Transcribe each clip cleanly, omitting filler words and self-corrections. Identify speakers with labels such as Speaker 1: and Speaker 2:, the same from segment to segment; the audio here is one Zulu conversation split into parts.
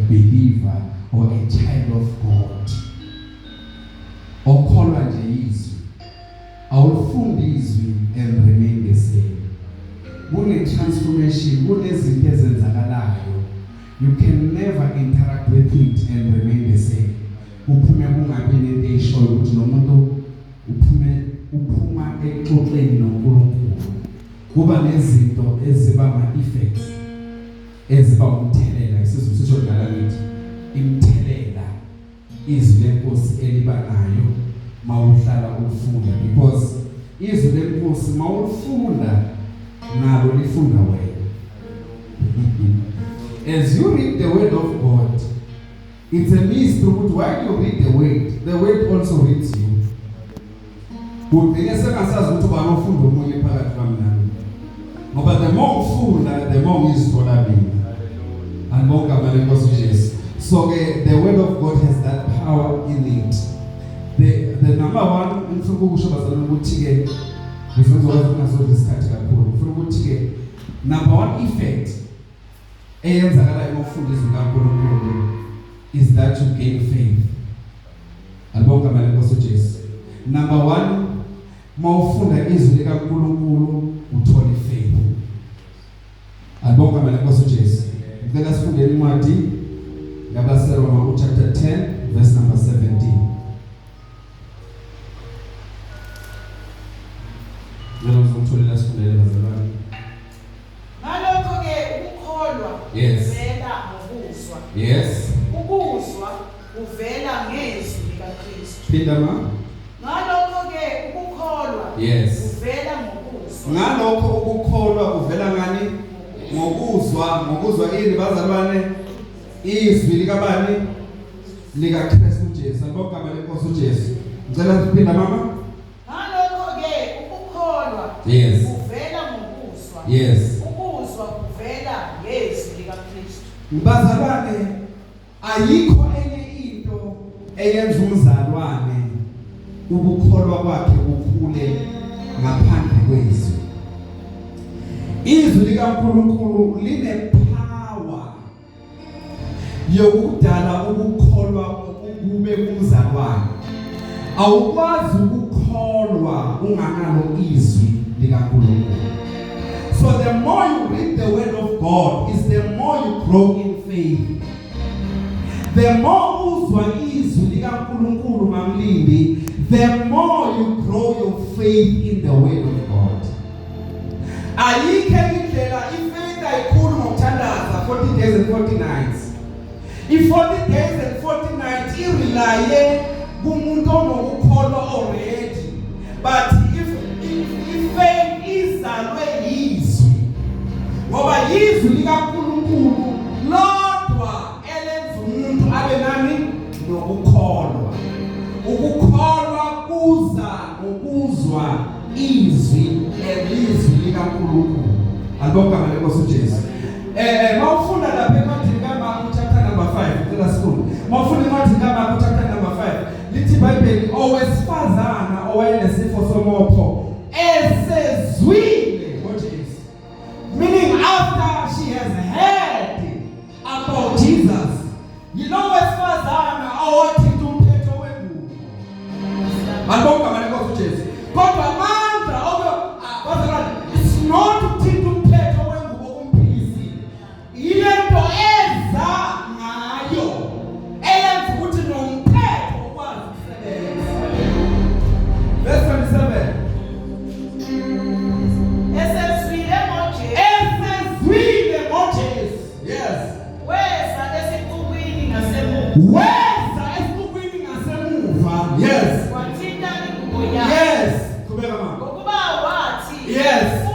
Speaker 1: believer or a child of God. Okholwa nje izwi. Awufunda izwi and remain the same. Kune transformation, kunezinto ezenzakalayo. You can never interact with it and remain the same. Uphume kungabi nento eshoyo ukuthi nomuntu uphuma exoxeni noNkulunkulu. Kuba nezinto eziba ama-effects eziba umthelela isizwe sisho ngala ngithi imthelela izwi lenkosi elibanayo mawuhlala ufunda, because izwi lenkosi mawufunda nalo lifunda wena. As you read the word of God, it's a mystery, but while you read the word also reads you. Kugcine sengasazi ukuthi banofunda omunye phakathi kwami nami. Ngoba the more ufunda, the more izithola mina. Angogama lenkosi uJesu. So the word of God has that power in it. The number one ngifuna ukusho bazalwane ukuthi ke ngizokwazi ukungasola isikhathi kakhulu. Ngifuna ukuthi ke number one effect eyenzakala ukufunda izwi kaNkulunkulu is that you gain faith. Angogama lenkosi uJesu. Number one, mawufunda izwi likaNkulunkulu uthola faith. Angogama lenkosi uJesu. Ngicela sifunde incwadi yabaseRoma chapter 10 verse number 17. Ngizokutholela sifundele bazalwane.
Speaker 2: Ngalokho ke ukukholwa kuvela ngokuzwa.
Speaker 1: Yes.
Speaker 2: Ukuzwa kuvela ngezwi likaKristu.
Speaker 1: Phinda ma.
Speaker 2: Ngalokho ke ukukholwa kuvela ngokuzwa.
Speaker 1: Ngalokho ukukholwa kuvela ngani? Ngokuzwa ini bazalwane? Izwi likabani? LikaKristu uJesu. Angogama lenkosi uJesu. Ngicela siphinda mama.
Speaker 2: Ngalokho ke ukukholwa kuvela ngokuzwa. Ukuzwa kuvela ngezwi likaKristu.
Speaker 1: Bazalwane, ayikho enye into eyenza umzalwane ukukholwa kwakhe kukhule ngaphandle kwezwi. Izwi likaNkulunkulu line power yokudala ukukholwa kube kumzalwane. Awukwazi ukukholwa unganalo izwi likaNkulunkulu. So the more you read the word of God is the more you grow in faith. The more uzwa izwi likaNkulunkulu mamlindi, the more you grow your faith in the word of God. Ayikho indlela ifaith ayikhulu ngokuthandaza 40 days and 40 nights. I-40 days and 40 nights irelaye kumuntu onokukholwa already. But if faith izalwe yizwi, ngoba yizwi likaNkulunkulu lodwa elenza umuntu abe nani nokukholwa. Ukukholwa kuza ngokuzwa izwi elizwi likaNkulunkulu. Angogama lenkosi uJesu. Mawufunda lapha encwadini kaMarku chapter number 5, ngicela sifunde. Mawufunda encwadini kaMarku chapter number 5, lithi iBhayibheli owesifazana owayenesifo somopho esezwile ngoJesu. Meaning after she has heard about Jesus. You know wesifazana owathinta umphetho wengubo. Angogama lenkosi uJesu. Kodwa amandla bazalwane, it's not ukuthinta umphetho wengubo kumphilisi. Ilento eza ngayo eyenza ukuthi nomphetho ukwazi ukusebenza. Verse 27.
Speaker 2: Esezwile ngoJesu.
Speaker 1: Yes.
Speaker 2: Weza esixukwini ngasemuva.
Speaker 1: Yes.
Speaker 2: Wathinta ingubo yakhe.
Speaker 1: Yes. Kubeka mama.
Speaker 2: Ngokuba wathi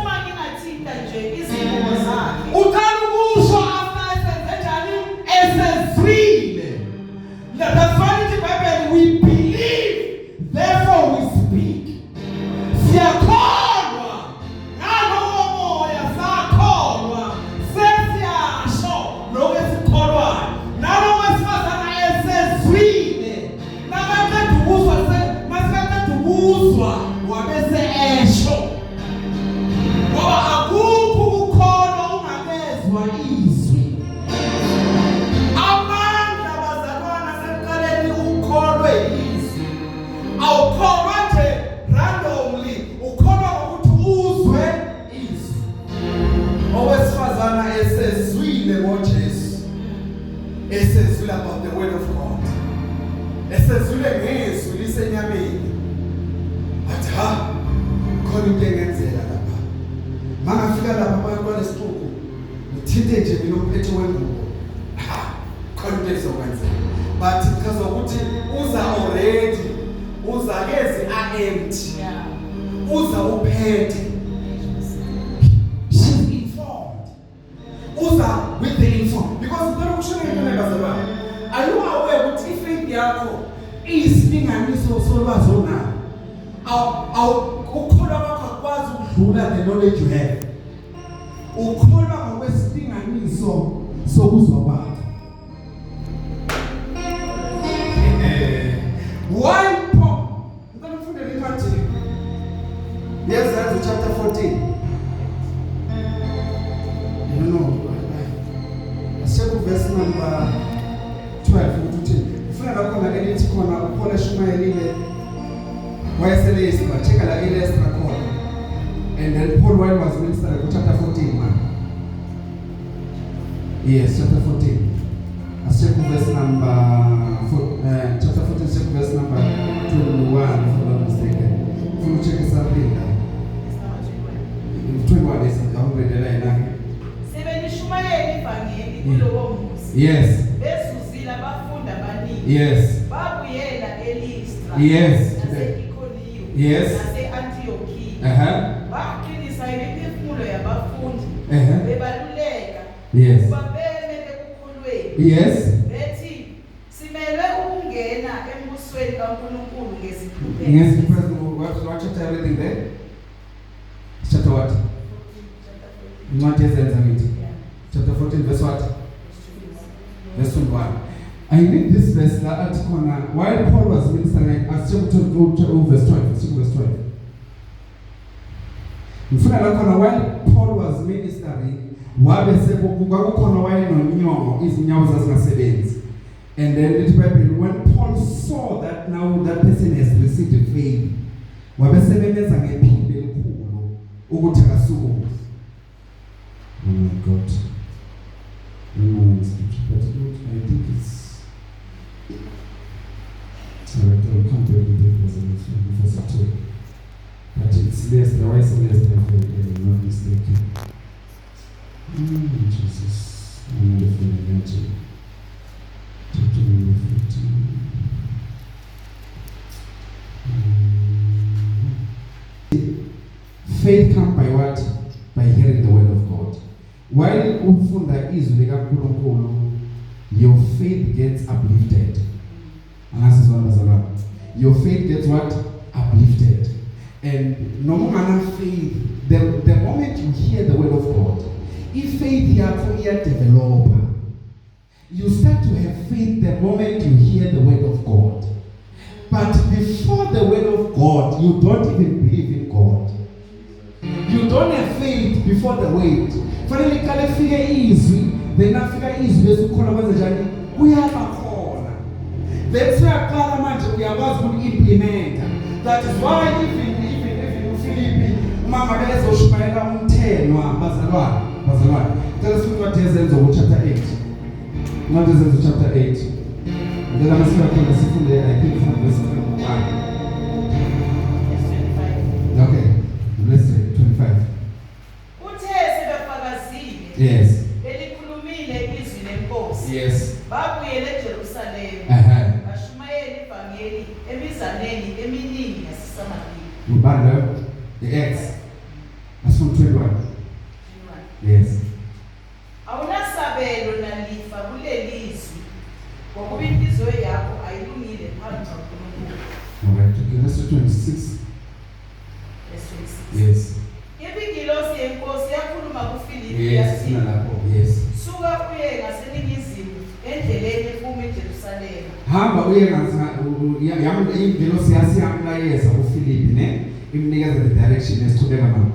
Speaker 2: uma ngingathinta nje izingubo zakhe.
Speaker 1: Uqala ukusho after esenzenjani? Esezwile. That's why in the Bible we believe, therefore we speak. Siyakholwa. Ngalowo moya sakholwa. Sesiyasho lokho esikholwayo. Nalowo wesifazana
Speaker 3: esezula about the word of God. Esezule ngezwi lisenyameni. Athi ha khona into engenzeka lapha. Mangafika lapha kwalesixuku ngithinte nje mina umphethe wengubo. Ha khona into ezokwenzeka. But because ukuthi uza already uza kezi empty. Uza uphethe. She's informed. Uza with the informed. Because the Lord should not be are you aware that if faith yakho isilinganiso solwazi onalo ukholwa kwakho akwazi ukudlula the knowledge you have. Ukholwa ngokwesilinganiso sokuzwa kwakho. Why Paul? Ngicela ufundele incwadi. Yes, that's chapter 14. No. Let's check verse number 12 to 10. Ufuna lapho na elithi khona Paul eshumayelile wayesele isipha cheka la ile extra khona. And then Paul while was ministering in chapter 14 man. Yes, chapter 14. Let's check verse number chapter 14 check verse number 21 if I'm not mistaken. If you check something there. 21 is already there.
Speaker 2: Sebenishumayela ivangeli kulowo muzi.
Speaker 1: Yes.
Speaker 2: Besuzila abafunda abaningi.
Speaker 1: Yes.
Speaker 2: Babuyela eListra.
Speaker 1: Yes.
Speaker 2: Nase-Ikoniyo.
Speaker 1: Yes.
Speaker 2: Nase-Antiochiya. Baqinisa imiphefumulo yabafundi. Bebaluleka.
Speaker 1: Yes.
Speaker 2: Babeme ekukholweni.
Speaker 1: Yes.
Speaker 2: Bethi simele ukungena embusweni kaNkulunkulu ngeziphuphelo.
Speaker 1: Yes, the president what chapter everything there? Chapter what? Not yes, chapter 14 verse what? Verse 21. I read this verse that corner while Paul was ministering at chapter 2 verse 12. Mfuna la corner while Paul was ministering wabe sekukhona wayenonyongo izinyawo zazingasebenzi. And then it Bible when Paul saw that now that person has received faith wabe sebenza ngephimbo elikhulu ukuthi akasuku. Oh my God. But I think it's alright, I'll come to everything verse 2. But it's less, the why is less than I'm not mistaken. Jesus. I'm going to find it. Chapter number 15. Faith comes by what? By hearing the word of God. While ufunda izwi likaNkulunkulu, your faith gets uplifted. Your faith gets what? Uplifted. And no matter faith, the moment you hear the word of God, if faith here develop, you start to have faith the moment you hear the word of God. But before the word of God, you don't even believe in God. You don't have faith before the word. Fanele kale fike izwi, then afika izwi esikhona kwenza njani? Uyabakhona. That's why aqala manje uyakwazi ukuimplementa. That is why even uFilipi mama bezoshumayela umthenwa bazalwane. Tell us what Ezekiel chapter 8. Not Ezekiel chapter 8. Then I'm going to see I think from verse 21. Okay. Let's say 25. Yes. Yes.
Speaker 2: Babuyele eJerusalema. Bashumayela ivangeli emizaneni eminingi yaseSamariya.
Speaker 1: The X. That's from 21. Yes.
Speaker 2: Awunasabelo nalifa kulelizwi. Ngokuba inhliziyo yakho ayilungile phambi kaNkulunkulu.
Speaker 1: Alright, okay, let's do 26. Yes.
Speaker 2: Ibingilosi yenkosi yakhuluma kuFilipi
Speaker 1: yathi, yes.
Speaker 2: Suka uye ngaseningizimu endleleni ephuma eJerusalema.
Speaker 1: Hamba uye yamla ingilosi yasiyamlayeza kuFilipi ne imnikeza the direction esiqhubeka mama.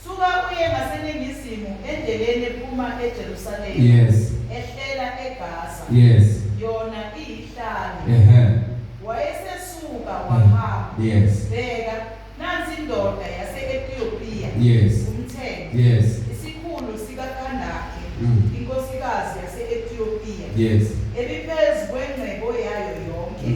Speaker 2: Suka uye ngaseningizimu endleleni ephuma eJerusalema.
Speaker 1: Yes.
Speaker 2: Ehlela eGaza.
Speaker 1: Yes.
Speaker 2: Yona iyihlane. Wayesesuka wahamba.
Speaker 1: Yes.
Speaker 2: Bheka nansi indoda yase-Ethiopiya.
Speaker 1: Yes.
Speaker 2: Umthenwa.
Speaker 1: Yes.
Speaker 2: Isikhulu sikaKhandake. Inkosikazi yase-Ethiopiya.
Speaker 1: Yes.
Speaker 2: ebiphezu kwengcebo yayo yonke,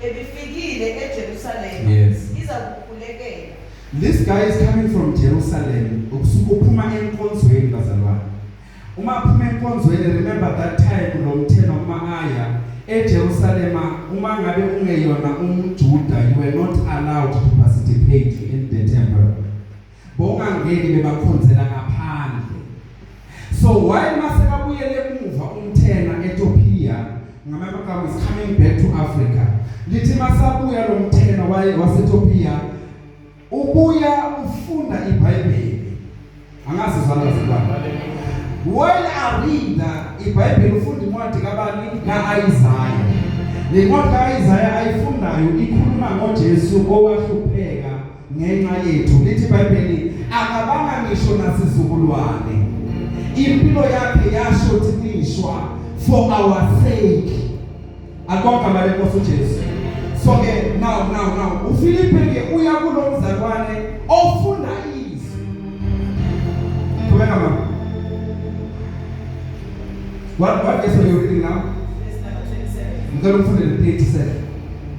Speaker 2: ebifikile eJerusalema,
Speaker 1: Yes.
Speaker 2: iza kukhulekela.
Speaker 1: This guy is coming from Jerusalem. Ukusuka uphuma enkonzweni bazalwane. Uma uphuma enkonzweni, remember that time lo mtheno uma aya eJerusalem, uma ngabe ungeyona umJuda, you were not allowed to participate in the temple. Bongangeni bebakhonzela ngaphandle. So while masekabuyele emuva umthena eTopia, ngamabakama is coming back to Africa. Lithi masabuya lo mthena waseTopia, ubuya ufunda iBhayibheli. Angazi zalwa zibani. While I read iBhayibheli ufunda incwadi kabani kaIsaiah. Le ncwadi kaIsaiah ayifundayo ikhuluma ngoJesu owahlupheka ngenxa yethu. Lithi iBhayibheli akabanga ngisho nasizukulwane. Impilo yakhe yashothiswa for our sake. Akonke manje Nkosi uJesu. So now uFilipe ke uya kulo mzalwane ofunda izwi. Kubeka mama. What verse are you reading now?
Speaker 2: Verse number 27.
Speaker 1: Ngicela ufunde 37.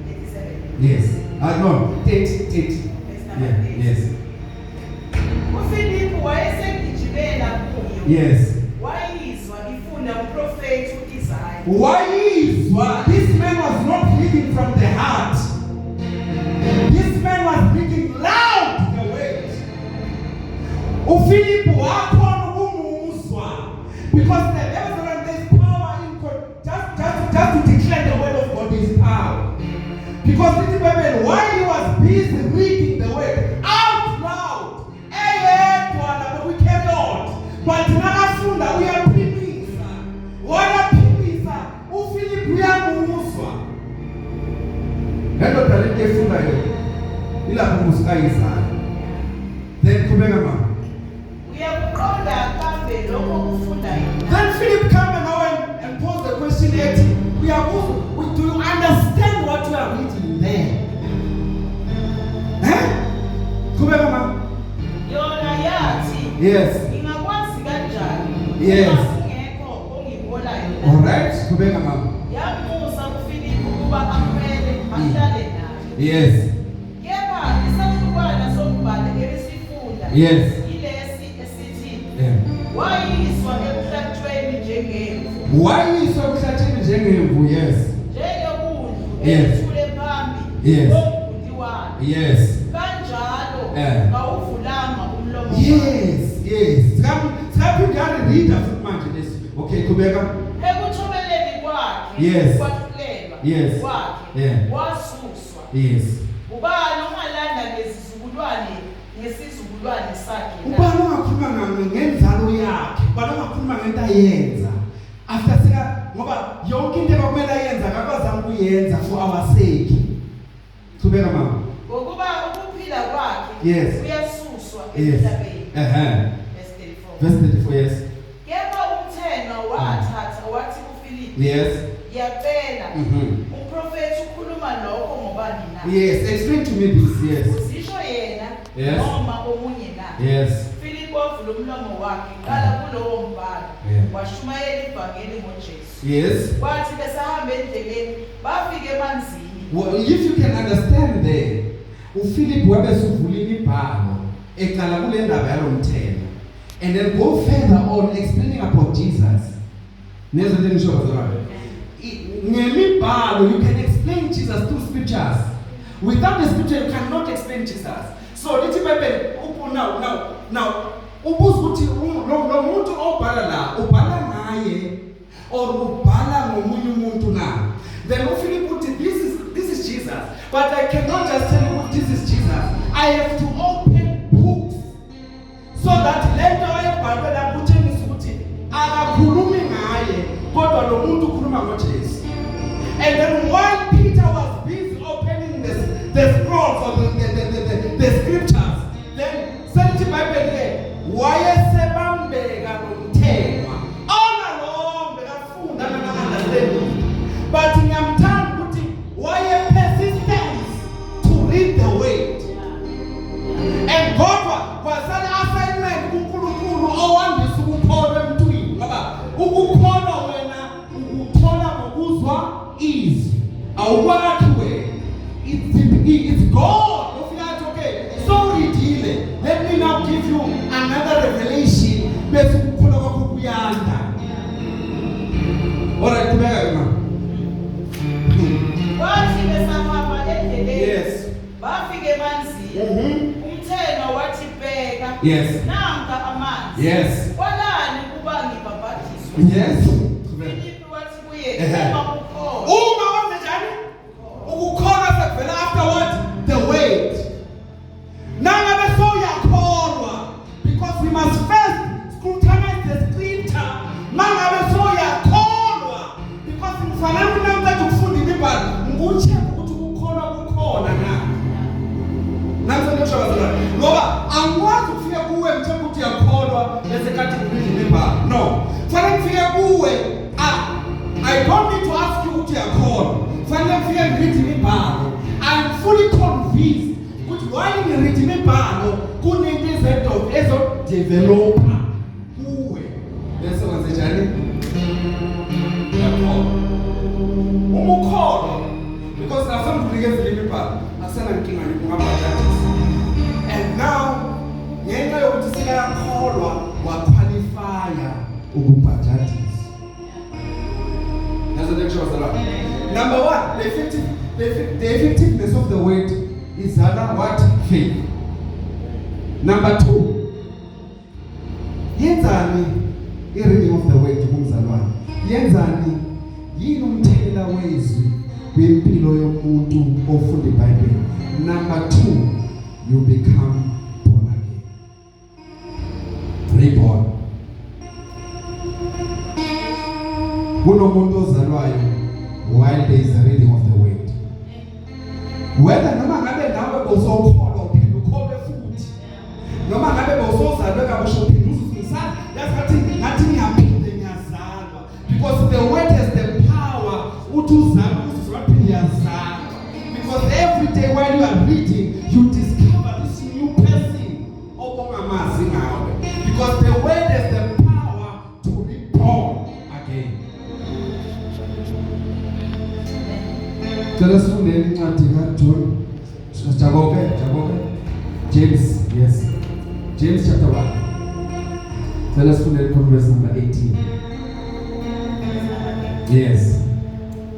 Speaker 2: 87.
Speaker 1: Yes. No, 30.
Speaker 2: Verse number
Speaker 1: Yeah,
Speaker 2: 8.
Speaker 1: yes.
Speaker 2: uFilipu wayesegijimela kuyo.
Speaker 1: Yes.
Speaker 2: Wayizwa ifunda umprofeti uIsaiah.
Speaker 1: Why this man was not reading from the heart. This man was reading loud the word. Philip wakhona ukumuzwa because there is power in just to declare the word of God is power. Because this Bible, while he was busy reading the word out loud, but we cannot. But nakafunda uyaphimisa. Wanaphimisa uPhilip uyamuzwa. Nalo talent efunda yo. Ilapho musikayizayo. Then kubeka mama.
Speaker 2: Uyakuqonda kambe lokho kufunda yini?
Speaker 1: Then Philip come and pose the question do you understand what you are reading there? Kubeka mama.
Speaker 2: Yona yathi,
Speaker 1: Yes.
Speaker 2: ingakwazi kanjani?
Speaker 1: Yes.
Speaker 2: Ngekho ongibolayo la.
Speaker 1: All right. Kubeka mama.
Speaker 2: Yamusa uPhilip ukuba akhwele ahlale naye.
Speaker 1: Yes.
Speaker 2: Kepha isahlukwana sombhalo ebesifunda.
Speaker 1: Yes.
Speaker 2: Ilesi esithi,
Speaker 1: Yeah.
Speaker 2: wayiswa emhlathweni njengemvu.
Speaker 1: Why is so kuhlathini njengemvu? Yes.
Speaker 2: Njengobuntu
Speaker 1: Yes.
Speaker 2: ethule phambi.
Speaker 1: Yes.
Speaker 2: Womgundiwana.
Speaker 1: Yes.
Speaker 2: Kanjalo kawuvulanga umlomo.
Speaker 1: Yes. Skapi ngani reader futhi manje lesi. Okay, kubeka.
Speaker 2: Ekuthomeleni kwakhe,
Speaker 1: Yes.
Speaker 2: kwahlulelwa
Speaker 1: Yes.
Speaker 2: kwakhe,
Speaker 1: Yeah.
Speaker 2: wasuswa.
Speaker 1: Yes.
Speaker 2: Ubani ongalanda ngesizukulwane sakhe na?
Speaker 1: Ubani ongakhuluma ngenzalo yakhe, ubani ongakhuluma ngento ayenza. After ngoba yonke into ekumele ayenza akakwazanga ukuyenza for our sake. Kubeka mama.
Speaker 2: Ngokuba ukuphila kwakhe
Speaker 1: Yes.
Speaker 2: uyasuswa
Speaker 1: Yes.
Speaker 2: emhlabeni. Verse 34.
Speaker 1: Verse 34, yes.
Speaker 2: Kepha umtheno wathatha wathi uPhilip,
Speaker 1: Yes.
Speaker 2: yaphela umprofeti ukhuluma lokho ngobani na?
Speaker 1: Yes, explain to me this, yes.
Speaker 2: Uzisho yena
Speaker 1: Yes.
Speaker 2: noma omunye na?
Speaker 1: Yes.
Speaker 2: Philip wavula umlomo wakhe qala kulowo mbhalo
Speaker 1: Yeah.
Speaker 2: washumayela ivangeli ngoJesu.
Speaker 1: Yes.
Speaker 2: Kwathi besahamba endleleni bafika emanzini.
Speaker 1: Well, if you can understand there, uPhilip wabesuvula imibhalo eqala kule ndaba yalomthelo and then go further on explaining about Jesus. Nezo ngisho bazalwane. Ngemibhalo you can explain Jesus through scriptures. Without the scripture you cannot explain Jesus. So lithi Bible now ubuza ukuthi lo muntu obhala la ubhala ngaye or ubhala ngomunye umuntu na. Then uPhilip uthi this is Jesus, but I cannot just tell you this is Jesus. I have to open books so that lento ayibhalwe la kutshengisa ukuthi akakhulumi ngaye kodwa lo muntu ukhuluma ngoJesu. And then while Peter was busy opening the scrolls or the scriptures, then search Bible here, wayesebambeka nomthengwa all along bekafunda understand. But ngiyamthanda ukuthi waye persistence to read the word. And God kwasala assignment kuNkulunkulu owandisa ukukholwa emntwini awukwakhiwe. It's God. Okay, so redeem. Let me now give you another revelation. Bese ukukhula kwakho kuyanda. Alright, kubeka ke mama.
Speaker 2: Wathi besahamba endleleni.
Speaker 1: Yes.
Speaker 2: Bafike emanzini. Umthelo wathi bheka.
Speaker 1: Yes.
Speaker 2: Namka amanzi.
Speaker 1: Yes.
Speaker 2: Kwalani kuba ngibhabhathiswe.
Speaker 1: Yes.
Speaker 2: Philip wathi kuye uma ukholwa.
Speaker 1: Uma wenze njani? Ukukholwa sekuvela afterward the wait. Nangabe so uyakholwa because we must first scrutinize the scripture. Nangabe so uyakholwa because mfanele kunamhlanje ukufunda imibhalo ngucheck ukuthi ukukholwa kukhona na. Nanso ngisho bazalwane. Ngoba angikwazi ukufika kuwe ngithe ukuthi uyakholwa bese kathi ngibili imibhalo. No. Fanele ngifike kuwe I don't need to ask you ukuthi uyakholwa. Fanele ngifike ngibili imibhalo. I'm fully convinced ukuthi why ngiridi imibhalo kunento ezo developer kuwe. Bese wenze njani? Uyakholwa. Ukukholwa because nasembulikeze imibhalo asena inkinga ngingabhajathisa. And now ngenxa yokuthi sikayakholwa waqualifya ukubhajathisa. Nazo ngisho bazalwane. Number 1, the effectiveness of the word is what? Faith. Number 2, yenzani i-reading of the word kumzalwane? Yenzani yini umthelela wezwi kwempilo yomuntu ofunda iBhayibheli? Number 2, you become born again. Reborn. Kunomuntu ozalwayo while there is a reading of the word. Whether noma ngabe nawe bosokholwa uphinde ukholwe futhi. Noma ngabe bosozalwe kabusho uphinde uzuzisana. Ngathi ngiyaphinde ngiyazalwa. Because the word has the power uthi uzalwe uphinde uyazalwa. Because every day while you are reading, you discover this new person obongamazi ngawe. Because the word has the power to reborn again. Let's read the John. James, yes. James chapter 1. Let us read from verse number 18. Yes.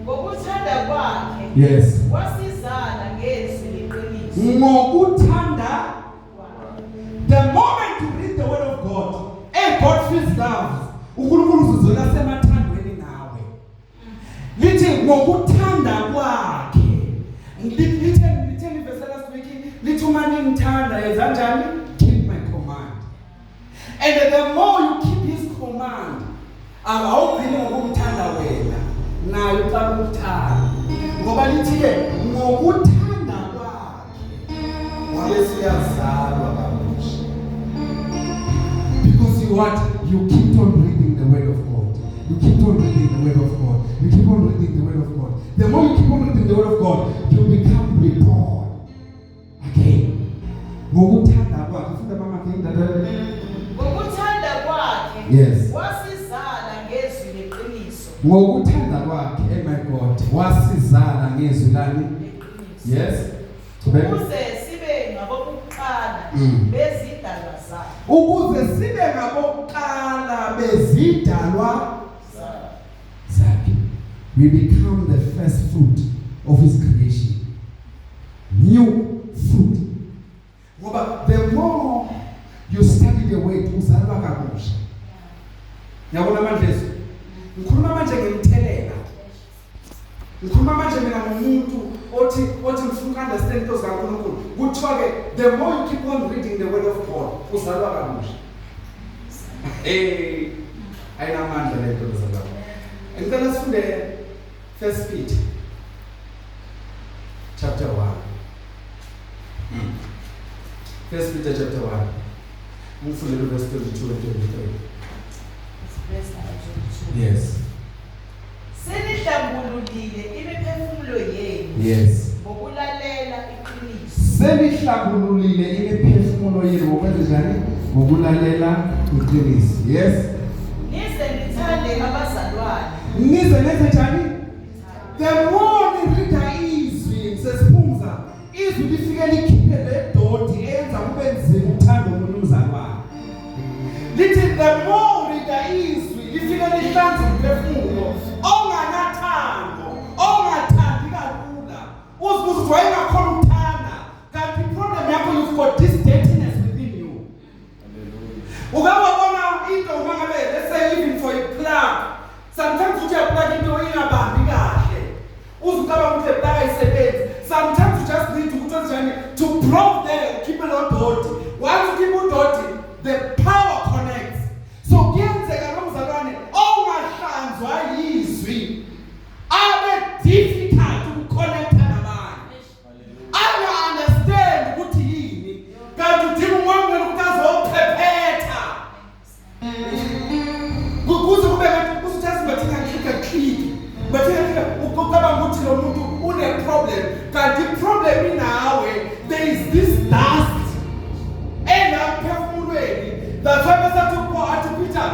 Speaker 2: Ngokuthanda kwakhe.
Speaker 1: Yes.
Speaker 2: Wasizala ngezwi leqiniso.
Speaker 1: Ngokuthanda. The moment you read the word of God, God feels love. uNkulunkulu uzizwela semathandweni nawe. Lithi ngokuthanda kwakhe. Litheni verse last week, lithi uma ningithanda yenza njani? Keep my command. And the more you keep his command, awugcini ngokumthanda wena, naye uqala ukuthanda. Ngoba lithi ke ngokuthanda kwakhe wabe siyazalwa kabusha. Because you keep on reading the word of God. You keep on reading the word of God. You keep on reading the word of God. The more you keep on reading the word of God, you become reborn again. Ngokuthanda kwakhe, funda mama ke indaba.
Speaker 2: Ngokuthanda kwakhe.
Speaker 1: Yes.
Speaker 2: Wasizala ngezwi leqiniso.
Speaker 1: Ngokuthanda kwakhe, my God, wasizala ngezwi lani? Yes.
Speaker 2: Ukuze sibe ngabokuqala bezidalwa zakhe.
Speaker 1: Ukuze sibe ngabokuqala bezidalwa zakhe. We become the first fruit of his creation. New fruit. But the more you study the word, uzalwa kabusha. Yabona manje leso. Ngikhuluma manje ngemthelela. Ngikhuluma manje mina ngomuntu othi ngifuna understand into zikaNkulunkulu. Kuthiwa ke the more you keep on reading the word of God, uzalwa kabusha. Ayinamandla le nto zalwa. Ngicela sifunde 1 Peter chapter 1. 1 Peter chapter 1. Ngifundele verse 22 and 23. Yes.
Speaker 2: Senihlambululile imiphefumulo yenu.
Speaker 1: Yes.
Speaker 2: Ngokulalela iqiniso.
Speaker 1: Senihlambululile imiphefumulo yenu ngokwenza njani? Ngokulalela iqiniso. Yes.
Speaker 2: Nize nithande abazalwane.
Speaker 1: Nize nenze njani? The more we read the
Speaker 3: plug. Sometimes you just plug into ingabambi kahle. Uzucabanga ukuthi plug ayisebenzi. Sometimes you just need to probe there, keep it on dot. Once you keep on dot, the power connects. So kuyenzeka nomzalwane ongahlanzwa yizwi abe difficult ukuconnecta nabanye. I understand ukuthi yini kanti udinga umuntu ukuzophepheta. Kuze kube ngathi usuthi bathina click. Bathina ukubaba ukuthi lo muntu une problem. Kanti problem inawe, there is this dust engaphefumulweni. That's why besa to Peter.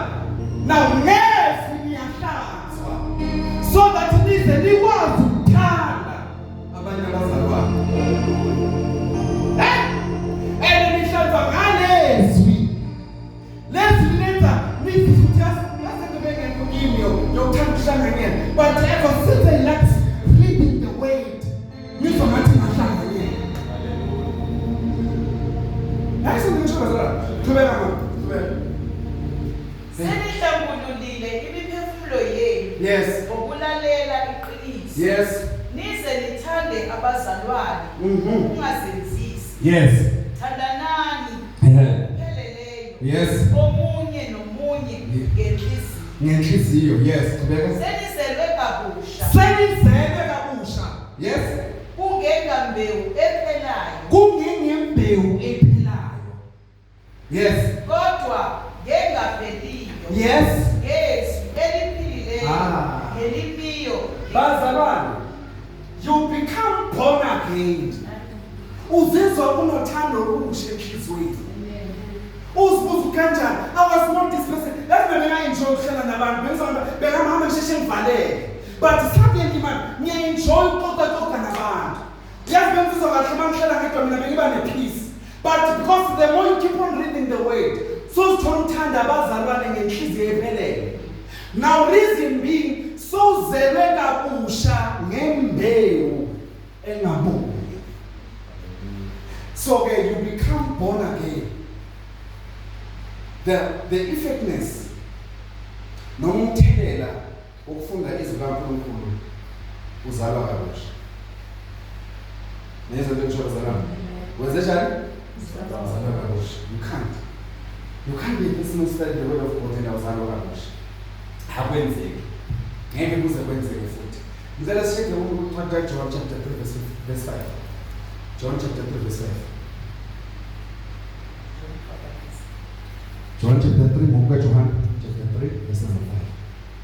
Speaker 3: Now yes, niyahlanzwa. So that nize nikwazi ukuthanda abanye abazalwane. Nihlanzwa ngalezwi. Lezwi lenza nithi ukuthi yasebeke ngomimi yokuthanda ukuhlanganyela. But ever since I left reading the word, nizwa ngathi ngahlanganyela. Hayiso ngisho bazalwane. Qhubeka mama.
Speaker 2: Senihlambululile imiphefumulo yenu.
Speaker 3: Yes.
Speaker 2: Ngokulalela iqiniso.
Speaker 3: Yes.
Speaker 2: Nize nithande abazalwane. Ungazenzisi.
Speaker 1: Yes.
Speaker 2: Thandanani. Pheleleyo.
Speaker 1: Yes.
Speaker 2: Omunye nomunye ngenhliziyo.
Speaker 1: Ngenhliziyo. Yes. Qhubeka.
Speaker 2: Senizelwe kabusha.
Speaker 3: Senizelwe kabusha. Yes.
Speaker 2: Kungengambewu ephelayo.
Speaker 3: Kungengembewu ephelayo. Yes.
Speaker 2: Kodwa ngengapheliyo.
Speaker 3: Yes.
Speaker 2: Yesu eliphilileyo. Elimiyo.
Speaker 3: Bazalwane, you become born again. Uzizwa unothando olusha enhliziyweni. Uzibuza kanjani? I was not this person. That's when I enjoy ukuhlala nabantu. Bengihamba ngisheshe ngivaleke. But suddenly man, ngiya-enjoy ukuxoxa nabantu. Yazi bengizizwa kahle uma ngihlala ngedwa mina bengiba ne-peace. But because the more you keep on reading the word, so sithola ukuthanda abazalwane ngenhliziyo ephelele. Now reason being, sozelwe kabusha ngembewu engabuni. So you become born again. The effectiveness noma umthelela ukufunda izwi kaNkulunkulu uzalwa kabusha. Neza into ngisho bazalwane. Wenze njani? Uzalwa kabusha. You can't be a person who studied the word of God and uzalwa kabusha. Hakwenzeki. Ngeke kuze kwenzeke futhi. Ngicela sisheke ukuqala John chapter 3 verse 5. John chapter 3 verse 5. John chapter 3 ngokuka John chapter 3 verse 5.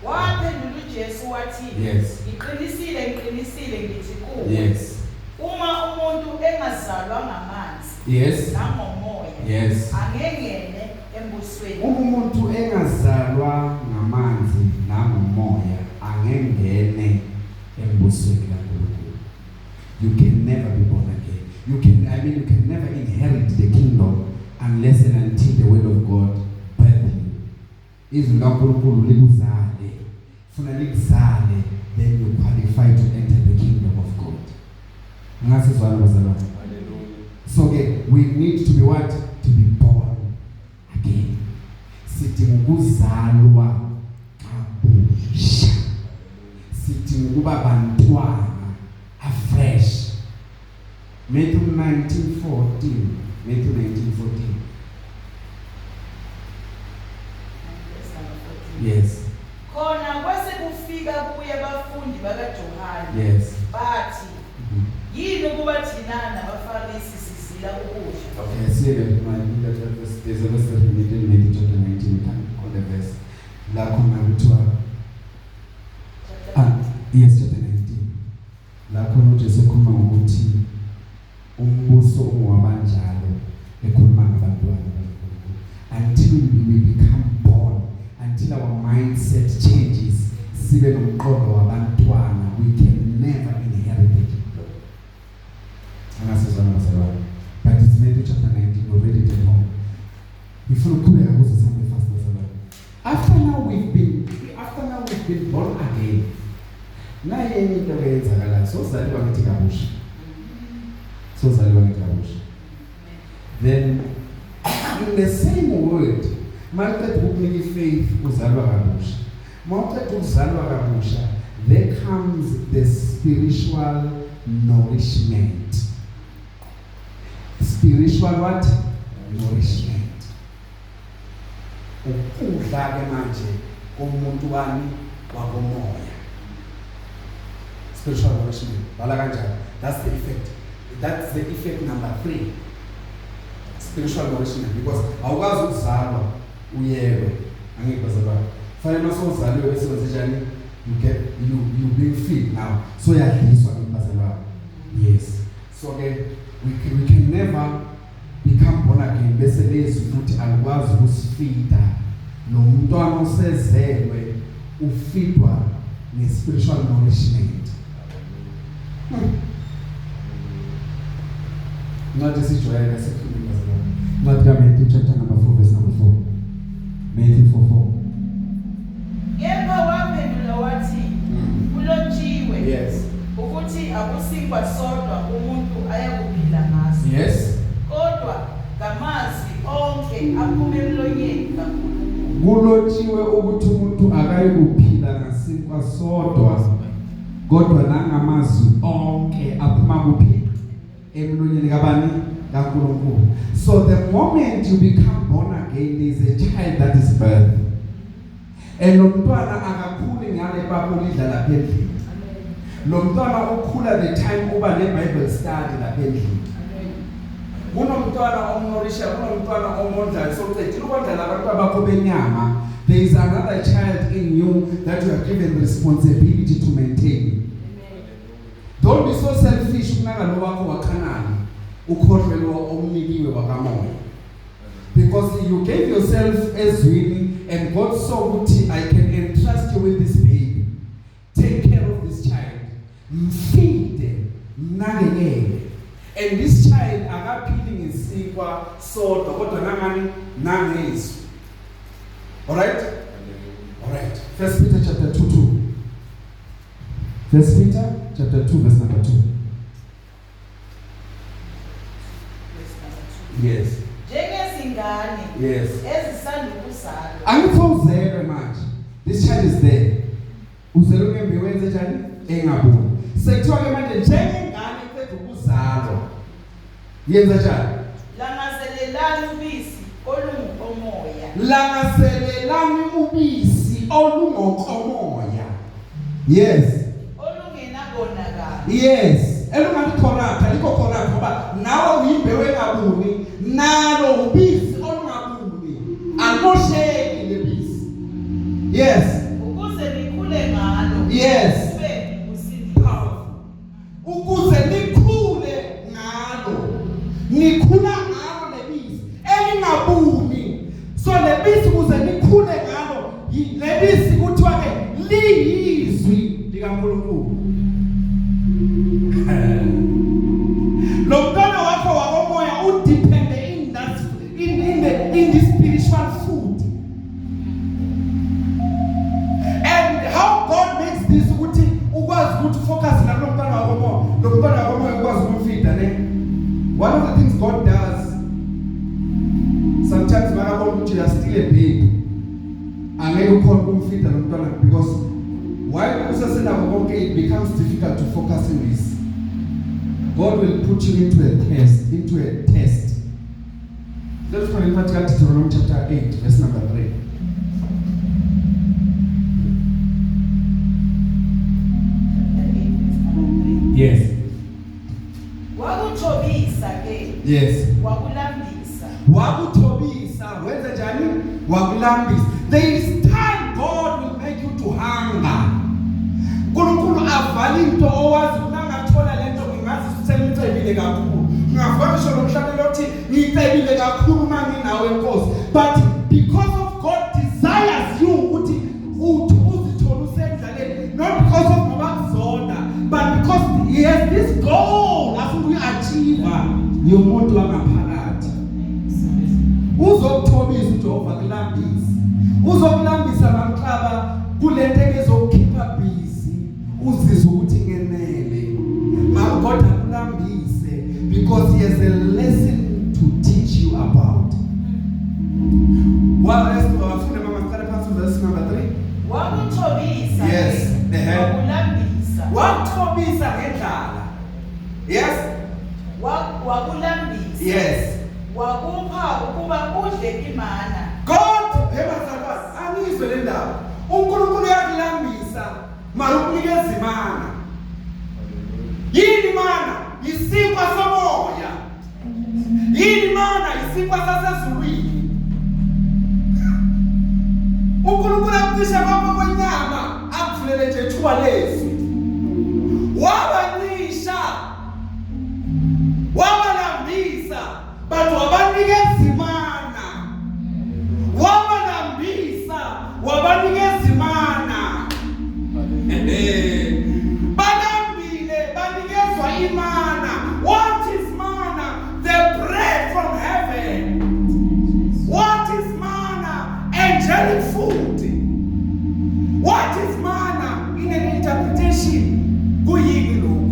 Speaker 2: Waphendula uJesu wathi,
Speaker 1: Yes.
Speaker 2: Ngiqinisile ngithi kuwe.
Speaker 1: Yes.
Speaker 2: Uma umuntu engazalwa ngamanzi.
Speaker 1: Yes.
Speaker 2: Nangomoya.
Speaker 1: Yes.
Speaker 2: Angengene embusweni.
Speaker 1: Umuntu engazalwa ngamanzi nangomoya angengene embusweni kaNkulunkulu. You can never be born again. You can never inherit the kingdom unless and until the word of God birth you. Izwi kaNkulunkulu likuzale. Funa likuzale, then you qualify to enter the kingdom of God. Ngasizwana bazalwane. So we need to be what? To be born again. Sidinga ukuzalwa kabusha. Sidinga ukuba bantwana afresh. Matthew 19:14. Matthew 19:14. Yes.
Speaker 2: Khona kwase kufika kuye abafundi bakaJohane.
Speaker 1: Yes.
Speaker 2: Bathi yini ukuba thina nabaFarisi sizila ukudla?
Speaker 1: Okay, see that there's a verse that we need in Matthew chapter 19. We can call the verse. La khona kuthiwa yes, chapter 19. La khona uJesu ekhuluma ngokuthi umbuso ungowabanjalo ekhuluma ngabantwana bakaNkulunkulu. Until we become born, until our mindset changes, sibe nomqondo wabantwana, we can never inherit the kingdom. Angasizwana bazalwane. But it's Matthew chapter 19, we read it at home. Before kuqhubeka kuze sihambe fast bazalwane. After now we've been born again. Naye into eyenzakalayo sozalwa ngithi kabusha. Sozalwa ngithi kabusha. Then in the same word, Malta ukunika faith uzalwa kabusha. Mawuqeda ukuzalwa kabusha, there comes the spiritual nourishment. Spiritual what? Nourishment. Ukudla ke manje komuntu wami wakomoya. Spiritual nourishment. Bala kanjani? That's the effect. That's the effect number 3. Spiritual nourishment, because awukwazi ukuzalwa uyelwe angeke bazalwa. Fanele masozalwe bese wenzeni you being fed now. So yadliswa ngibazalwa. Yes. So we can never become born again bese lezi futhi alikwazi ukusifida. Lo mntwana osezelwe ufidwa ne-spiritual nourishment. Not as it were, as not Matthew chapter number 4, verse number 4. Matthew 4:4.
Speaker 2: Yebo waphendula wathi kulotshiwe
Speaker 1: Yes.
Speaker 2: ukuthi akusikwa sodwa umuntu ayakuphila ngaso.
Speaker 1: Yes.
Speaker 2: Kodwa ngamazwi onke aphuma emlonyeni kaNkulunkulu.
Speaker 1: Kulotshiwe ukuthi umuntu akayi kuphila ngasinkwa sodwa kodwa nangamazwi onke aphuma kuphi emlonyeni kabani kaNkulunkulu. So the moment you become born again, there is a child that is birthed. And lo mntwana akakhuli ngale babo lidla lapha endlini. Lo mntwana ukhula the time uba ne Bible study lapha endlini. Kunomntwana omnorisha, kunomntwana omondlayo. So ucedile ukondla abantu abakho benyama. There is another child in you that you are given responsibility to maintain. Don't be so selfish kunalo wakho wakhanani ukhohlelwa omnikiwe wakamoya. Because you gave yourself ezwini and God saw ukuthi I can entrust you with this baby. Take care of this child. Mfide, mnakekele. And this child akaphili ngesikwa sodwa kodwa nangani nangezwi. All right? All right. First Peter chapter 2:2. First Peter chapter 2 verse number 2. Yes.
Speaker 2: Njengezingane
Speaker 1: Yes.
Speaker 2: ezisanda ukuzalwa.
Speaker 1: Angithozelwe manje. This child is there. Uzelwe ngembe wenze njani? Engaboni. Sekuthiwa ke manje njengengane eqeda ukuzalwa. Yenza njani?
Speaker 2: Langazelelani ubisi olungokomoya.
Speaker 1: Langaselelani ubisi olungokomoya. Yes.
Speaker 2: Olungenakonakala.
Speaker 1: Yes. Elungani corrupt, aliko corrupt ngoba nawe uyimbewu engabuni, nalo ubisi olungabuni. Anosheki lebisi. Yes.
Speaker 2: Ukuze nikhule ngalo.
Speaker 1: Yes.
Speaker 2: Kube usindisa.
Speaker 1: Ukuze nikhule ngalo. Nikhula ngalo lebisi elingabuni. So lebisi ukuze nikhule ngalo, lebisi kuthiwa ke liyizwi likaNkulunkulu. Lo mntwana wakho wakomoya udepende in the spiritual food. And how God makes this ukuthi ukwazi ukuthi focus la lo mntwana wakomoya. Lo mntwana wakomoya ukwazi ukumfida ne. One of the things God does, sometimes makabona ukuthi you are still a babe. Angeke ukhona ukumfida lo mntwana because while usasenako konke it becomes difficult to focus in this. God will put you into a test. Let's go in Deuteronomy chapter 8, verse number 3. Yes.
Speaker 2: Wakuthobisa ke.
Speaker 1: Yes.
Speaker 2: Wakulambisa.
Speaker 1: Wakuthobisa, wenza njani? Wakulambisa. There is time God will make you to hunger. uNkulunkulu avala into owazi unangathola lento ngingazi sisemcebile kakhulu. Ngingafuna sho nomhlabelo ukuthi ngicebile kakhulu manginawe Nkosi. But because of God desires you ukuthi uzithola usendlaleni, not because of ngoba kuzona, but because he has this goal afuna ukuachieve yomuntu wangaphakathi. Uzokuthobisa uJehova kulambisa. Uzokulambisa bamhlaba kulento ezokukhipha busy. Uzizwe ukuthi ngenele. God akulambise because he has a lesson to teach you about. What rest of our food mama start verse number 3.
Speaker 2: Wakuthobisa wakuxolisa
Speaker 1: Yes.
Speaker 2: wakulambisa
Speaker 1: Wakuthobisa ngendlala. Yes.
Speaker 2: wakulambisa
Speaker 1: Yes.
Speaker 2: wakupha ukuba udle imana
Speaker 1: God, hebazalwane, angizwe le ndaba. uNkulunkulu uyakulambisa, mara ukunikeza imana. Yini imana? Isinkwa somoya. Yini imana? Isinkwa sasezulwini. uNkulunkulu akucisha kwakho kwenyama, akuvulele nje ithuba lezwi. Wabanisha, wabalambisa, but wabanikeza imana. Wabalambisa, wabanikeza imana. Balambile, banikezwa imana. What is manna? The bread from heaven. What is manna? Angelic food. What is manna? In an interpretation, kuyini lokhu?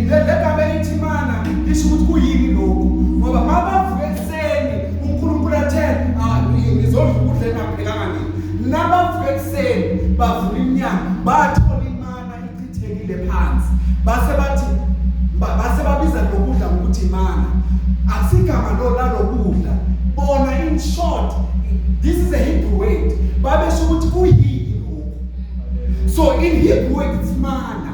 Speaker 1: Legama lithi mana lisho ukuthi kuyini lokhu? Ngoba mabavuka ekseni uNkulunkulu athena ngizodla ukudla engaphekanga nini. Nabavuka ekseni bavula iminyango bathola imana ichithekile phansi. Base babiza lokudla ngokuthi imana. Asigama lokudla. Bona in short, this is a Hebrew word. Babesho ukuthi kuyini lokhu? So in Hebrew it's manna.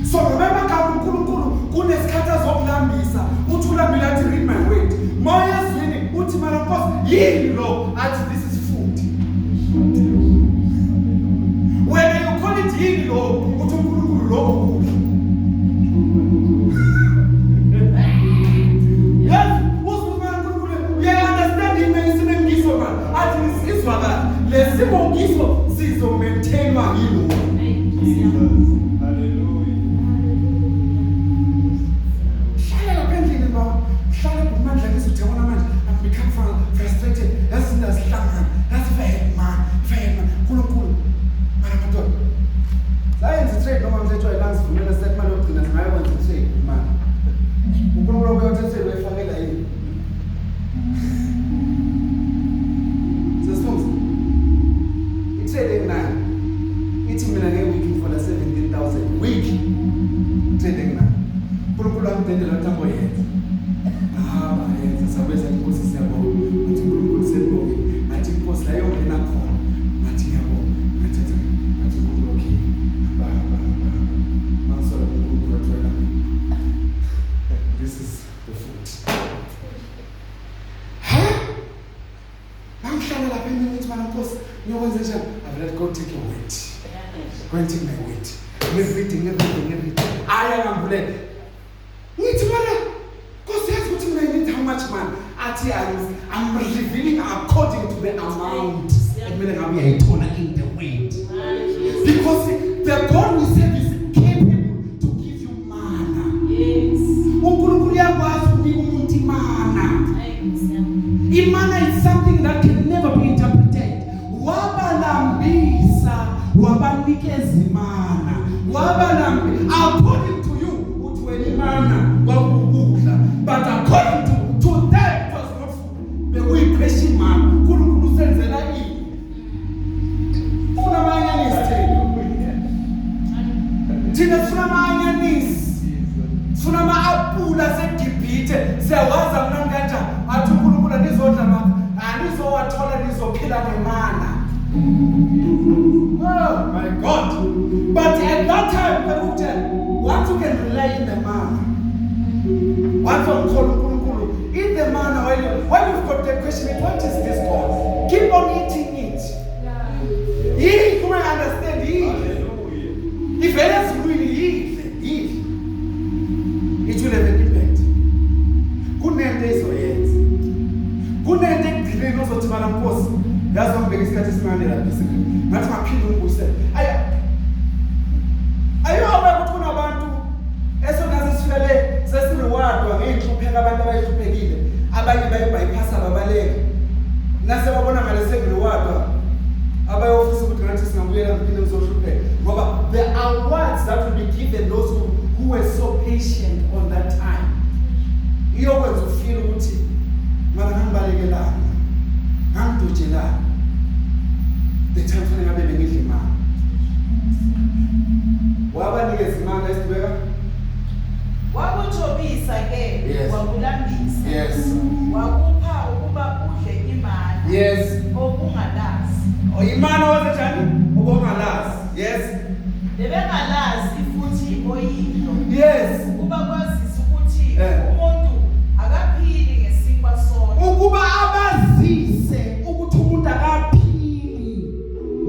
Speaker 1: So remember uNkulunkulu kunesikhathi azokulambisa, uthi ulambile athi read my word. Moyezwini uthi mara Nkosi yini lo? Athi this is food. When you call it yini lo, uthi uNkulunkulu lo ukudla. Yes, usifuna uNkulunkulu understand imesine ngiso ba. Athi isizwa ba. Lesimo ngiso sizo maintainwa yilo. Frustrated. That's slang. That's fair, man. Cool. Science trade. No one said to a lance for me. Set man up to the I want to say, man. Who probably to say, we forget that. So, it's trading 9. It's in a week for the 17,000 week. Trading 9. Put on the little boy. Sabeza nkosi siyabo uthi uNkulunkulu seboke athi inkosi la yongena khona athi yabo athi uNkulunkulu baba masola uNkulunkulu athola this is the food namhlanje lapha ngithi bana nkosi ngiyokwenza njani I've let God take your weight go and take my weight everything aya ngambulele ngithi bana how much man? I'm revealing according to the amount. In the weight. Because the God we serve is capable to give you manna. Yes. Imana is something that can never be interpreted. Wabalambisa, wabanikeza imana. According to you, utweni mana, wakukudla. But according to them, it was not food. But we question man, uNkulunkulu senzela ini. Funa amanyanisi thina sifuna amanyanisi. Sifuna ama-apula seGibhithe. Siyawaza mna kanjani? Athi uNkulunkulu nizodla mama. Anizowathola nizophila ngemana. Oh my God. But at that time, once you can rely in the manna, once you call in the manna, when you've got the question, what is this God? Keep on eating it. He can understand. If else really eat, it will have an impact. Kunende izoyenza. Kunende ekugcineni uzothi bana Nkosi, yazi ngibeka isikhathi esimanje lapha esikhathi. Ngathi ngaphila ungibusela. Ayiwaba ukuthi kunabantu esonase sifele sesiriwadwa ngeinhlupheko abantu abayihluphekile. Abanye bayibypassa babaleka. Nase babona ngale sengiriwadwa abayofisa ukuthi ngathi singabuyela ngiphinda ngizohlupheka. Ngoba there are words that will be given those who were so patient on that time. Iyokwenza ufeel ukuthi mara ngibalekelana. Ngamdujelana. The time
Speaker 3: kufanele ngabe bengidla imali. Wabanikeza imali esibeka?
Speaker 2: Wakuthobisa ke,
Speaker 3: Yes.
Speaker 2: wakulambisa.
Speaker 3: Yes.
Speaker 2: Wakupha ukuba udle imali.
Speaker 3: Yes.
Speaker 2: Okungalazi.
Speaker 3: Imali owenzenjani? Ubongalazi. Yes.
Speaker 2: Bebengalazi futhi oyidlo.
Speaker 3: Yes.
Speaker 2: Ukuba kwazisa ukuthi
Speaker 3: Eh.
Speaker 2: umuntu akaphili ngesinkwa sonke.
Speaker 1: ukuba abazise ukuthi umuntu akaphili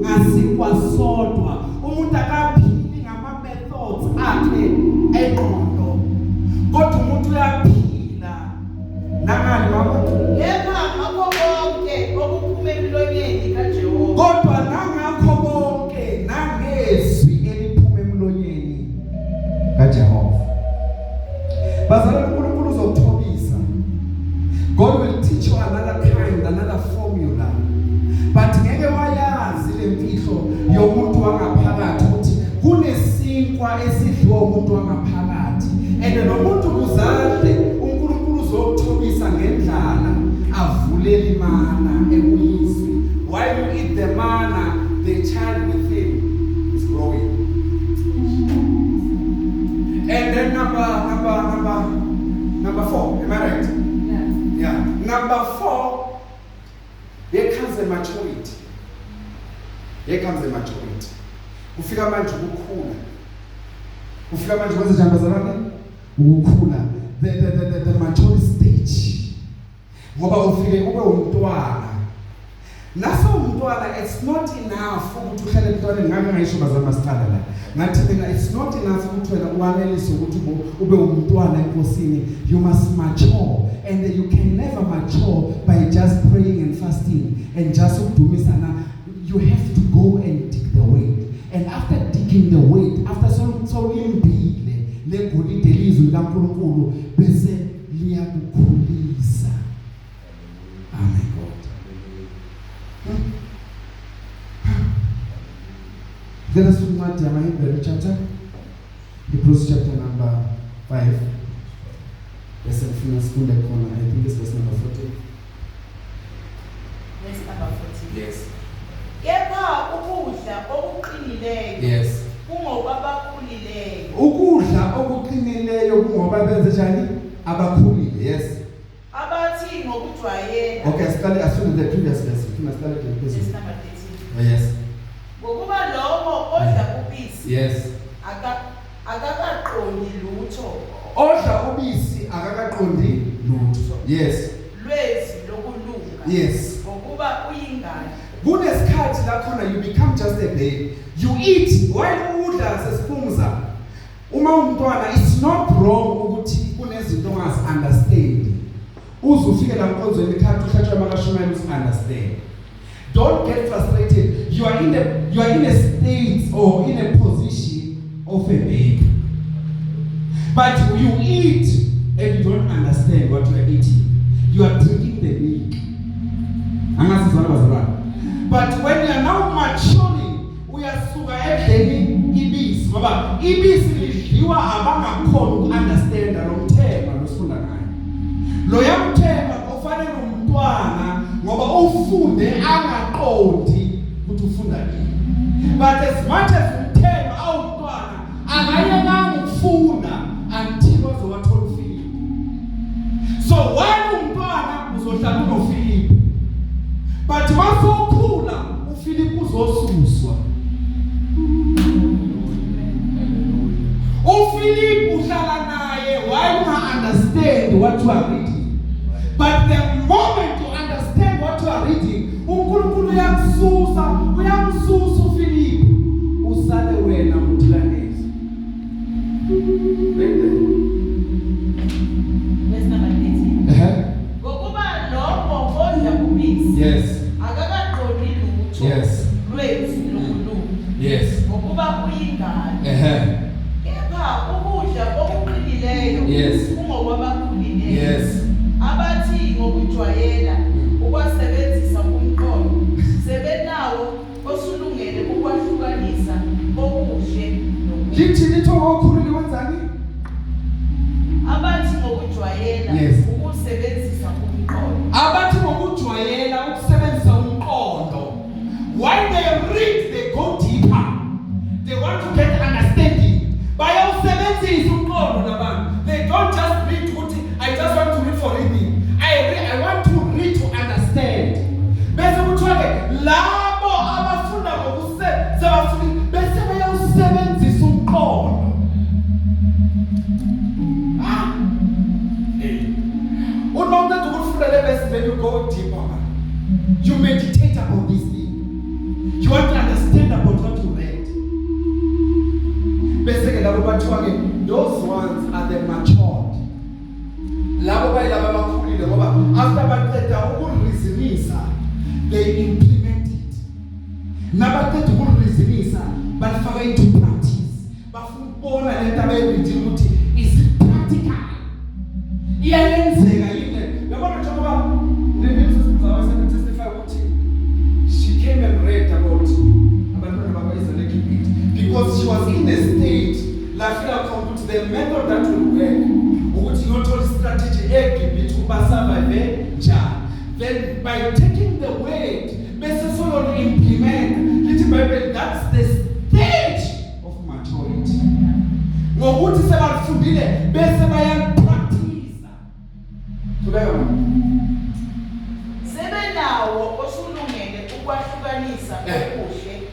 Speaker 1: ngasinkwa sodwa, umuntu akaphili ngama methods akhe eqondo, kodwa umuntu uyaphila nangani mama,
Speaker 2: Kepha ngakho konke okuphuma emlonyeni kaJehova.
Speaker 1: kodwa nangakho konke nangezwi eliphuma emlonyeni kaJehova. Bazalwane, uNkulunkulu uzokuthobisa. God will teach you another formula. But ngeke wayazi lemfihlo yomuntu wangaphakathi ukuthi kunesinkwa esidliwa umuntu wangaphakathi. And nomuntu kuzadle uNkulunkulu uzokuthobisa ngendlala avulele imana ekuyizwi. While you eat the manna, the child within is growing. And then number 4, am I right? Yeah. Number 4, here comes the maturity. Here comes the maturity. Ufika manje ukukhula. Ufika manje kwenze njani bazalwane? Ukukhula. The maturity stage. Ngoba ufike ube umntwana. Naso umntwana, it's not enough ukuthi uhlale emntwaneni. Ngake ngayisho bazalwane masiqala la. Ngathi mina it's not enough ukuthi wena uwanelise ukuthi ube umntwana enkosini. You must mature, and you can never mature by just praying and fasting and just ukudumisana. You have to go and dig the weight, and after digging the weight, after so limbile legolide lizwi likaNkulunkulu bese liyakukhulisa. Amen. Let us look at Hebrews chapter. Hebrews chapter number 5. Let's finish school that corner. I think it's verse number 14.
Speaker 2: Verse number 14.
Speaker 3: Yes.
Speaker 2: Kepha ukudla okuqinileyo.
Speaker 3: Yes.
Speaker 2: Kungokwabakhululeyo.
Speaker 1: Ukudla okuqinileyo kungoba benze njani? Abakhulile. Yes.
Speaker 2: Abathi ngokujwayela.
Speaker 1: Okay, start as soon as the previous verse. You can start at the
Speaker 2: Verse
Speaker 1: previous.
Speaker 2: number 13.
Speaker 1: Yes.
Speaker 2: Ngokuba lowo odla ubisi
Speaker 1: Yes.
Speaker 2: akakaqondi lutho
Speaker 1: Odla ubisi akakaqondi lutho. Yes.
Speaker 2: lwezi lokulunga.
Speaker 1: Yes.
Speaker 2: Ngokuba uyingane.
Speaker 1: Kunesikhathi la khona you become just a baby. You eat while udla sesiphumuza. Uma umntwana, it's not wrong ukuthi kunezinto ongazi understand. Uzufike la mkonzweni ekhaya uhlatshwa amakashumela usi-understand. Don't get frustrated. You are in a state or in a position of a baby. But you eat and you don't understand what you are eating. You are drinking the milk. But when you are now maturing, we are sugar ekudleni ibisi. Ngoba ibisi lidliwa abangakhona uku-understand lo mthemba losifunda ngayo. Loya mthemba ofanele umntwana ngoba ufunde angaqondi ukuthi ufunda ini. But as much as umthemba awumntwana akayekanga ukufunda until wazowathola uFilipi. So while umntwana uzohlala unoFilipi, but masokhula uFilipi uzosuswa. uFilipi uhlala naye while you understand what you are reading. But the moment you understand what you are reading, uNkulunkulu uyamsusa uFilipi, usale wena muthilanezi.
Speaker 2: Verse number 13. Ngokuba lowo odla ubisi
Speaker 1: Yes.
Speaker 2: akakaqondi lutho
Speaker 1: Yes.
Speaker 2: lwezi lokulunga.
Speaker 1: Yes.
Speaker 2: Ngokuba uyingane. Kepha ukudla okuqinileyo
Speaker 1: Yes.
Speaker 2: kungokwabakhululeyo.
Speaker 1: Yes.
Speaker 2: Abathi ngokujwayela ukwasebenzisa umqondo sebenawo osulungele ukwahlukanisa okuhle nokubi.
Speaker 1: Lithi litho okhulile wenzani?
Speaker 2: Abathi ngokujwayela
Speaker 1: Yes.
Speaker 2: ukusebenzisa umqondo.
Speaker 1: Abathi ngokujwayela ukusebenzisa umqondo. While they read You want to understand about what you read. Basically, those ones are the matured. After they implement it. But into practice. Is it practical? She came and read about because she was in a state like the method that will work. Not all strategy then by taking the word, implement. That's the stage of maturity.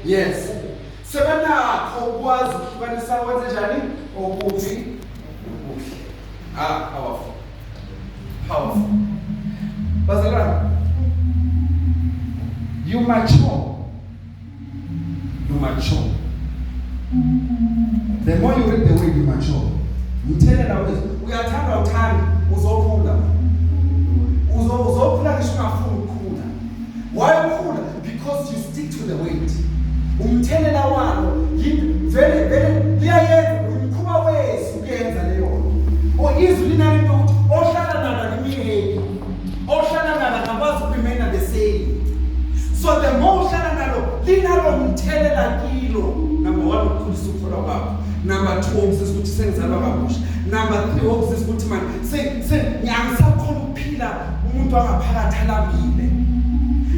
Speaker 1: Yes. Powerful. Powerful. You mature. You mature. The more you read the way you mature. You tell it always. We are tired of time. Why cool? Because you stick to the weight. Umthelela walo very ukhuma ways uyenza leyo izwi linalento ohlala nalo limiheki ohlala nalo akwazi ukumena the same. So the more ohlala nalo linalo umthelela kilo. Number 1 ukukhulisa ukufuna kwakho. Number 2 ukuthi sengizalwa kabusha. Number 3 ukuthi man ngiyasakhona ukuphila umuntu angaphakathi alambile.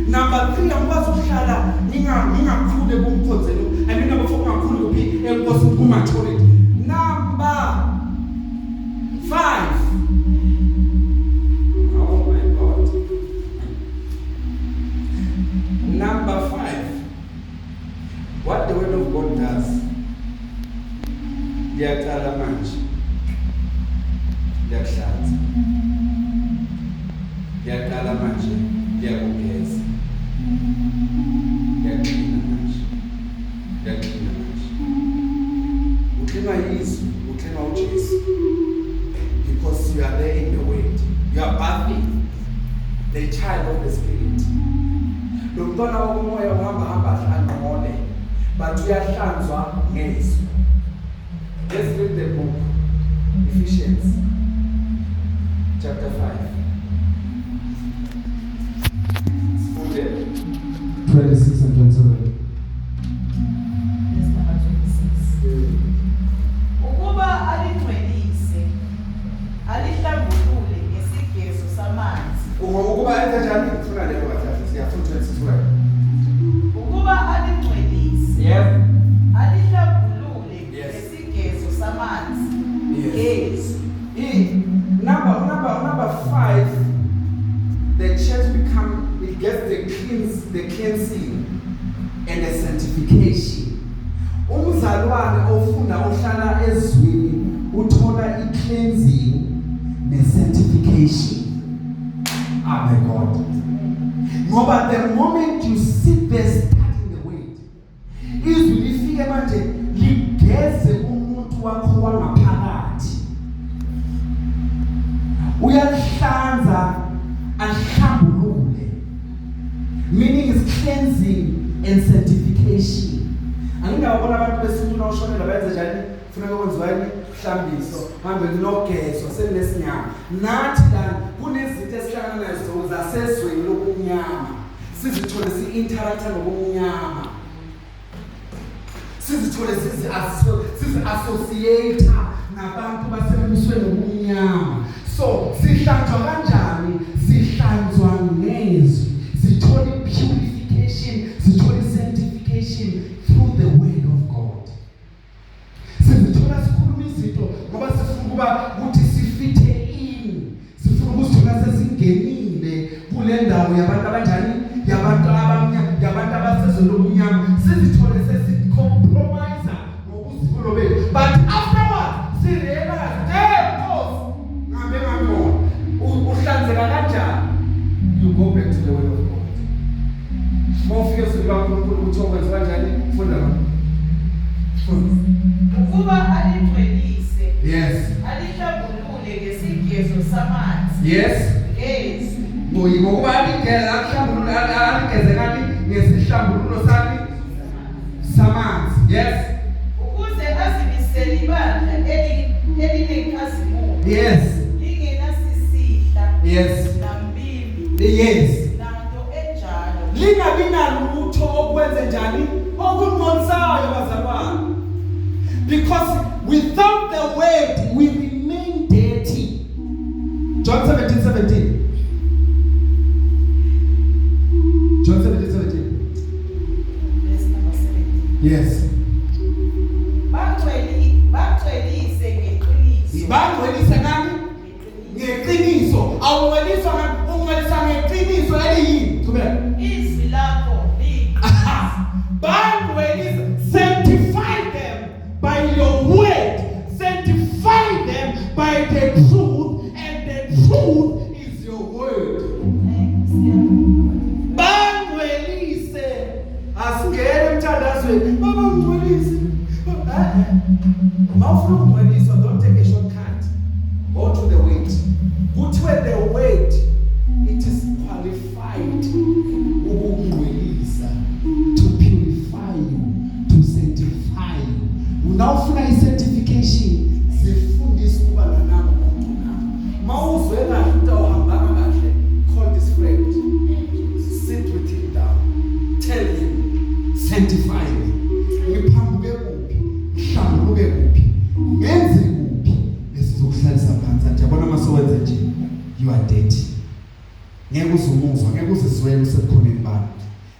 Speaker 1: Number 3 angikwazi ukuhlala ngingakhule kumkhonzelo. Number 4 ngakhulu kuphi enkosi kumaturity. Number 5. Oh my God. Number 5. What the word of God does. Yaqala manje. Yakuhlanza. Yaqala manje. Yakugeza. Yaklina manje. Uklina Yesu, uklina uJesu. Because you are there in the word. You are bathing the child of the Spirit. Lomntwana womoya uhamba angqole, but uyahlanzwa ngesu. Let's read the book Ephesians chapter 5.
Speaker 4: 26 and 27.
Speaker 2: Verse number 26. Ukuba alingcwelise, alihlambulule ngesigezo samanzi.
Speaker 1: Ukuba enza njani ngifuna leyo kathathu siyafuna 26.
Speaker 2: Ukuba alingcwelise.
Speaker 1: Yes.
Speaker 2: Alihlambulule ngesigezo samanzi. Yes.
Speaker 1: Number 5, the church gets the cleansing and the sanctification. Umzalwane ofunda ohlala ezwini uthola i-cleansing ne-sanctification. Oh my God. Ngoba the moment you sit there studying the word, izwi lifike manje ligeze umuntu wakho wangaphakathi. Uyahlanza ahlambulule. Meaning is cleansing and sanctification. Angingabona abantu besintu noshonela bayenza njani kufuneka kwenziwa ihlambiso hambe kunogezo senesinyama. Nathi la kunezinto esihlangana nazo zasezweni lokunyama. Sizithole si-interacta nokunyama. Sizithole sizi-associate nabantu basebenzisweni nokunyama. So sihlanzwa kanjani? Sihlanzwa ngezwi. Sithole purification, sithole sanctification through the word of God. Sithole sikhuluma izinto ngoba sifuna ukuba ukuthi sifithe in. Sifuna ukuzithola sesingenile kule ndawo yabantu abanjani? Yabantu abamnyama, yabantu abasezweni lokunyama. Sizithole sesicompromise ngokuzikolo bethu. But afterwards, sirealize, hey, boss, ngabe ngabona. Uhlanzeka kanjani? You go back to the word of God. More fears of God, Yes.
Speaker 2: ngezwi
Speaker 1: Ngokuba ligeza aligeze ngani ngesihlambululo sami samanzi. Yes.
Speaker 2: ukuze azimisele ibandla elinenkazimulo
Speaker 1: Yes.
Speaker 2: lingenasisihla
Speaker 1: Yes.
Speaker 2: nambili
Speaker 1: Yes.
Speaker 2: nanto enjalo
Speaker 3: lingabi nalutho okwenze njani okungcolisayo bazalwane, because without the word we remain dirty.
Speaker 1: John 17:17. John 17:17.
Speaker 2: verse number 17.
Speaker 1: Yes.
Speaker 2: Bangcwelise ngeqiniso
Speaker 1: Bangcwelise ngani? Ngeqiniso. Awungcweliswa ngani? Ungcweliswa ngeqiniso eliyini? Qhubeka.
Speaker 2: izwi lakho
Speaker 3: Bangcwelise, sanctify them by your word, sanctify them by the truth, and the truth is your word. Bangcwelise, asingene emthandazweni babangcwelise. Mawufuna ukungcweliswa, don't take a shortcut, go to the word. Kuthiwe the word, it is qualified ukungcwelisa, to purify you, to sanctify you. Unawufuna i-certification, zifundise ukuba nanabo umuntu. Mawuzwe kahle ukuthi awuhambanga kahle, call this friend, sit with him down, tell him, sanctify me. Ngiphambuke kuphi, ngihlambuluke kuphi, ngenze kuphi, bese sizokuhlalisa phansi athi yabona masowenze nje, you are dirty. Ngeke uzumuzwa, ngeke uzizwele usekhoneni bakho.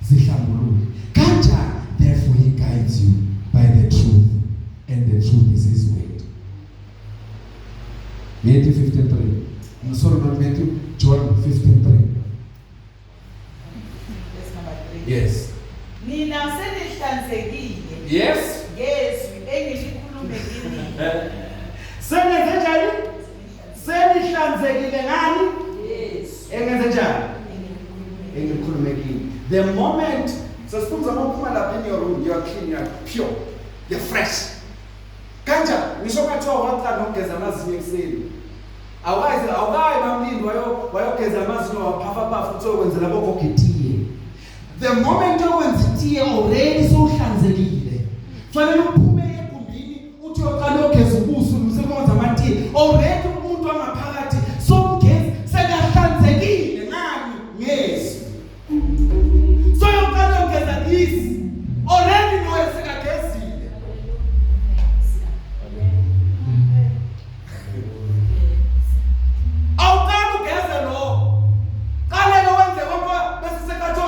Speaker 3: Zihlambuluke. Kanjani? Therefore he guides you by the truth, and the truth is his word. Matthew 15:3. I'm sorry, not Matthew, John 15:3.
Speaker 2: verse number 3.
Speaker 1: Yes.
Speaker 2: Nina senihlanzekile
Speaker 1: Yes.
Speaker 2: ngezwi engilikhulume kini
Speaker 3: Sengenze njani? Senihlanzekile ngani?
Speaker 2: Yesu
Speaker 3: Engenze njani?
Speaker 2: engilikhulume
Speaker 3: Engikhulumekile. The moment sesifunza ukuphuma lapha in your room, you are clean, you are pure, you are fresh. Kanja ngisho kathiwa waqala nokugeza amazinyo ekuseni. Awukayi bamlindi wayogeza amazinyo waphafa futhi okwenzela bokhokhe itiye. The moment owenza itiye already sowuhlanzekile. Fanele uphume egumbini uthi uyoqala ukugeza ubuso umsebenzi amatiye. Already umuntu wangaphakathi somgezi sekahlanzekile ngani? Ngezwi. So yoqala ukugeza this already nowe sekagezile. Awuqala ugeze lo. Qale wenze konke bese sekatho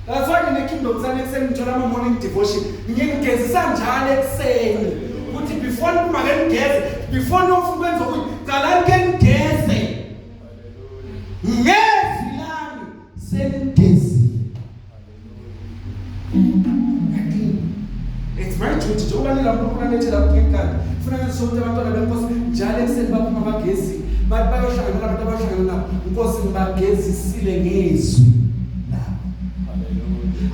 Speaker 3: That's why in the kingdom sana ekuseni ngithola ama morning devotion. Ngingigezisa njalo ekuseni. Ukuthi before ngimake ngigeze, before nofuna ukwenza ukuthi qala ke ngigeze. Ngezi lami sengigezile. It's my duty. Njengoba nilapho kunanethela kukhekani. Kufanele ngisho abantwana benkosi njalo ekuseni baphuma bagezi. Bathi bayohlangana nabantu abahlangana nabo. Inkosi ngibagezisile ngezwi.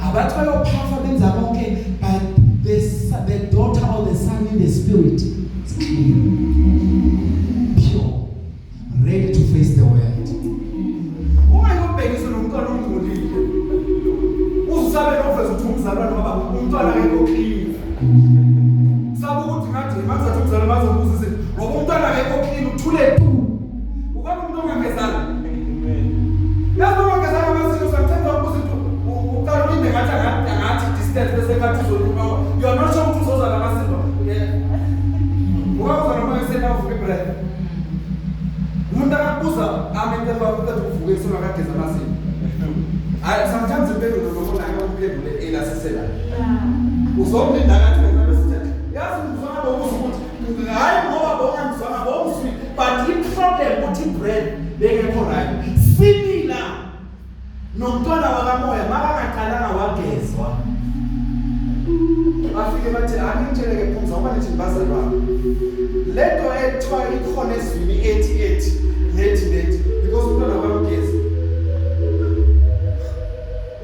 Speaker 3: Abathi bayophafa benza konke, but the daughter or the son in the spirit is clean, pure, ready to face the world. Ungayobhekisa nomntwana ongcolile. Uzabe noveza ukuthi umzalwane ngoba umntwana akekho clean. Sabe ukuthi ngathi manje athi umzalwane bazokuzisa ngoba umntwana akekho clean uthule tu. Ukwazi umuntu ongangezana. Yazi ongangezana amazinyo sometimes ukuthi uqalile ngathi distance bese kathi uzoluma. You are not sure ukuthi uzoza lamazinyo. Uyazi noma esena uvuke breath. Umuntu akabuza amethemba ukuthi uvuke isona kageza amazinyo. Sometimes impela noma ngakuphendule elasisela. Uzomlinda kathi wena bese yazi ngizona bokuthi ukuthi hayi ngoba bongangizona bomswi but i-problem ukuthi bread bengekho right. Similar nomntwana wakamoya makangaqalanga wagezwa. Bafike bathi angitsheleke phumza ngoba nithi bazalwane. Lento ethiwa ikhona ezwini ethi nethi because umntwana wamgezi.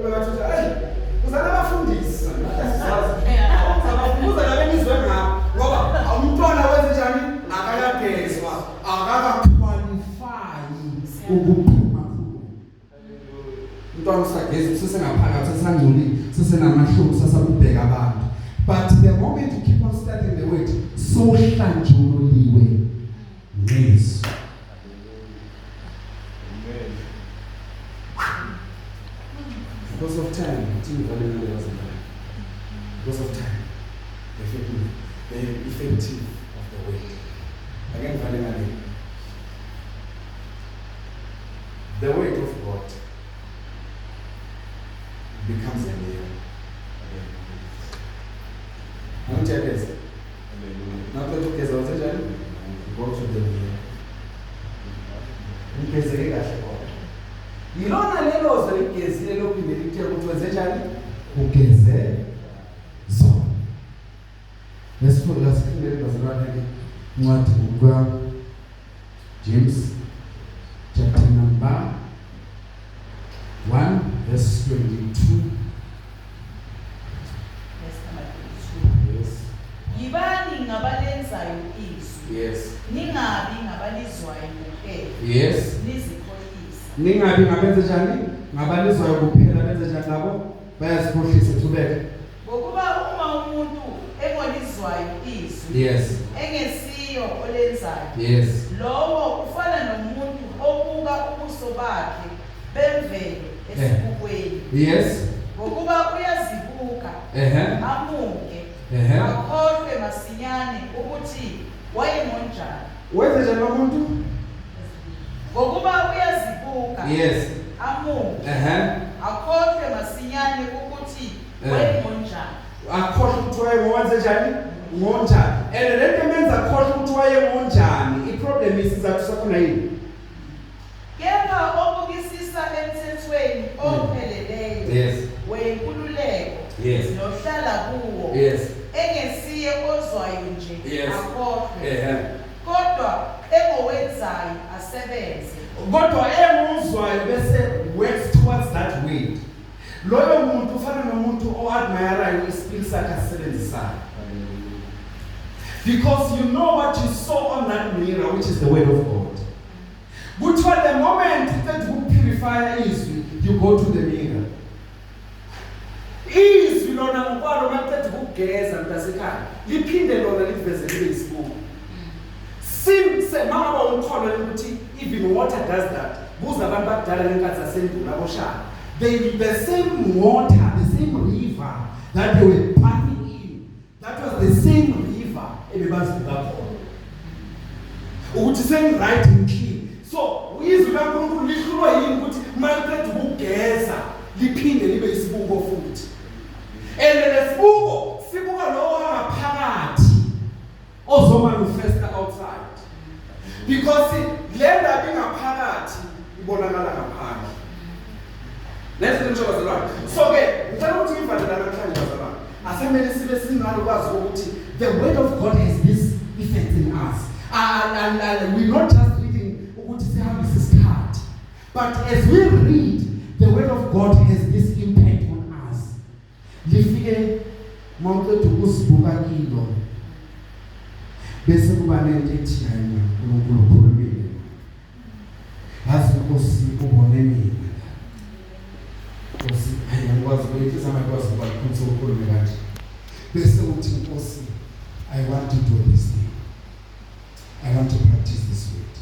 Speaker 3: Uyathi hayi uzana abafundisi. Sabafuza labemizwe ngapha ngoba umntwana wenze njani akakagezwa akakaqualify
Speaker 1: Jesu sesengaphakathi sesangcolile sesenamahluku sasabubheka abantu. But the moment you keep on studying the word, so hlanjululiwe ngesu. Because of time, because of time, the effective of the word. Again, the word of God becomes a mirror. Not to guess, go to the mirror. You don't know the case, you know, so let's put James chapter number 1 verse 22. Yes.
Speaker 2: Yibani ngabalenzayo izwi.
Speaker 1: Yes.
Speaker 2: Ningabi ngabalizwayo kuphela.
Speaker 1: Yes.
Speaker 2: Nizikhohlisa.
Speaker 1: Ningabi ngabenze njani? Ngabalizwayo kuphela benze njani labo? Bayazikhohlisa thubeke.
Speaker 2: Ngokuba uma umuntu engolizwayo izwi.
Speaker 1: Yes.
Speaker 2: Engesiyo olenzayo.
Speaker 1: Yes.
Speaker 2: Lowo ufana nomuntu obuka ubuso bakhe bemvelo esibukweni.
Speaker 1: Yes.
Speaker 2: Ngokuba uyazibuka. Amuke. Akhohlwe masinyane ukuthi wayemonjani.
Speaker 1: Wenze njani umuntu?
Speaker 2: Ngokuba uyazibuka.
Speaker 1: Yes.
Speaker 2: Amuke. Akhohlwe masinyane ukuthi wayemonjani.
Speaker 1: Akhohlwe ukuthi wayewenze njani? Ngonjani. And lento menza akhohlwe ukuthi wayemonjani. I-problem isizathu sakhona yini?
Speaker 2: Kepha obukisisa emthethweni opheleleyo.
Speaker 1: Yes.
Speaker 2: Wenkululeko.
Speaker 1: Yes.
Speaker 2: Nohlala kuwo.
Speaker 1: Yes.
Speaker 2: Engesiye ozwayo nje.
Speaker 1: Yes.
Speaker 2: Akhohlwe. Kodwa engowenzayo asebenze.
Speaker 1: Kodwa enguzwayo bese works towards that way. Loyo muntu ufana nomuntu oadmirayo iskill sakhe asebenzisayo. Because you know what you saw on that mirror, which is the word of God. But for the moment that you purify izwi, you go to the mirror. Izwi lona ngokwalo maqeda ukugeza mntasekhaya. Liphinde lona liveze libe isibuko. Simse mama umkhono ukuthi even water does that. Buza abantu bakudala lenkathi zasendulo aboshana. The same water, the same river that they were bathing in, that was the same river ebebazibuka khona. Ukuthi same right and clean. So izwi laNkulunkulu lihlulwa yini ukuthi maqeda ukugeza liphinde libe isibuko futhi. And lesibuko sibuka lo wangaphakathi ozomanifesta outside. Because lenda bingaphakathi ibonakala ngaphandle. Let's look at the so ke ngicela ukuthi ivale la namhlanje bazalwane. Asemele sibe sinalo kwazi ukuthi the word of God has this effect in us. And we're not just reading ukuthi sihambe sisikhathi. But as we read, the word of God has this impact on us. Lifike mawuqeda ukusibuka kilo. Bese kuba nento ethi hayi uNkulunkulu ukhulumile. Yazi Nkosi ubone mina. Nkosi ayangikwazi ukuthi samakwazi ukukhuluma ukhulume kanje. Bese uthi Nkosi, I want to do this thing. I want to practice this word.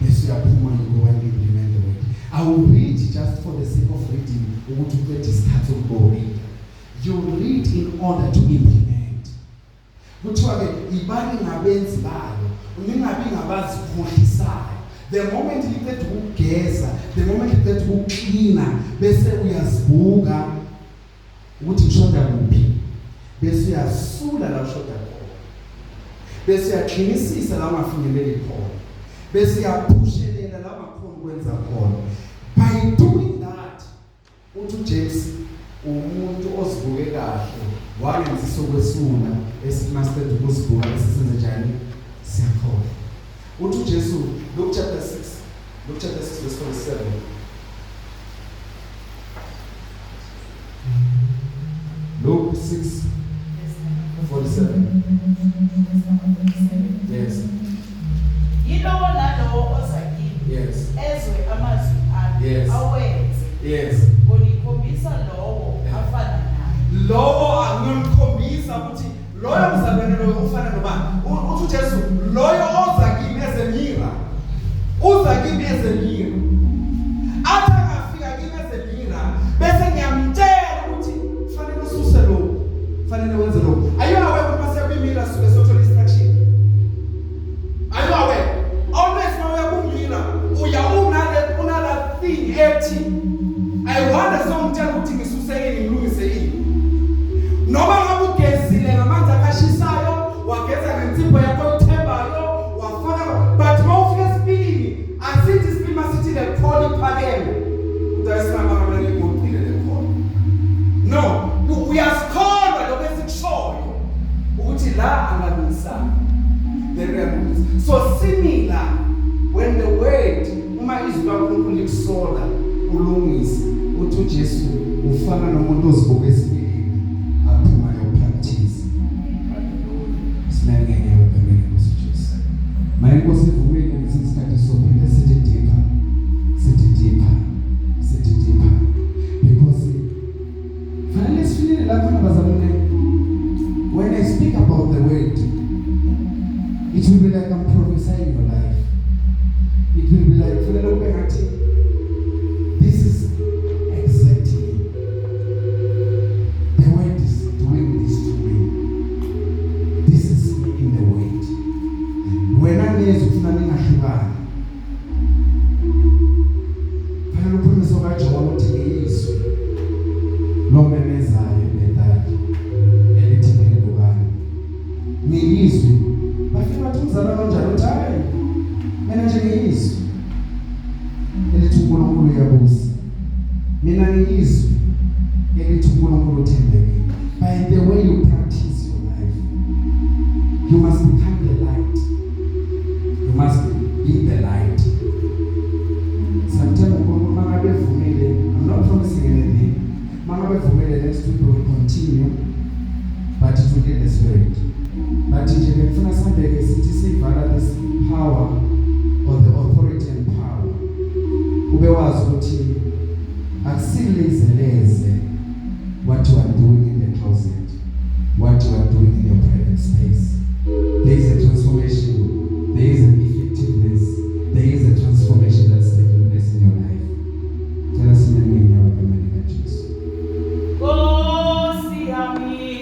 Speaker 1: Bese uyaphuma ngo and implement the word. I will read just for the sake of reading ukuthi uqede isikhathi ukuread. You read in order to implement. Kuthiwa ke ibani ngabenzi bayo, uningabi ngabazikhohlisayo. The moment you get ukugeza, the moment you get ukucleana, bese uyazibuka ukuthi ushoda kuphi. Bese uyasula la ushoda khona. Bese uyaqhinisisa la ungafinyeleli khona. Bese uyapushelela la ungakhona ukwenza khona. By doing that, uthi James umuntu ozibuke kahle wangenzisa okwesula esimaster ukuzibuka esisenze njani siyakhola. Uthi Jesu Luke chapter 6 verse 47. Luke 6:47. Yes.
Speaker 2: Yilowo nalowo oza kimi.
Speaker 1: Yes.
Speaker 2: Ezwe amazwi ami.
Speaker 1: Yes.
Speaker 2: Awenze.
Speaker 1: Yes.
Speaker 2: Ngonikhombisa
Speaker 1: ngiyakufisa ukuthi loyo mzalwane loyo ufana nobani uthi uJesu loyo oza kimi ezemira uza kimi ezemira athi angafika kimi ezemira bese ngiyamtshela ukuthi fanele ususe lo fanele wenze lo ayona wewe mase kwimira suke sothola instruction ayona wewe always mawe kumira uya unala thing ethi I want somtshela ukuthi ngisuse yini ngilungise yini noma ngabe ugezile ngamanzi akashisayo wageza ngensipho yakho uthembayo wafaka but mawufika esipilini asithi isipima sithi le khona iphakeme udayisimama ngabani ngibonile le khona no uyasikholwa lokho esikushoyo ukuthi la angalungisana then uyalungisa so similar when the word uma izwi kaNkulunkulu likusola ulungise uthi uJesu ufana nomuntu ozibukeza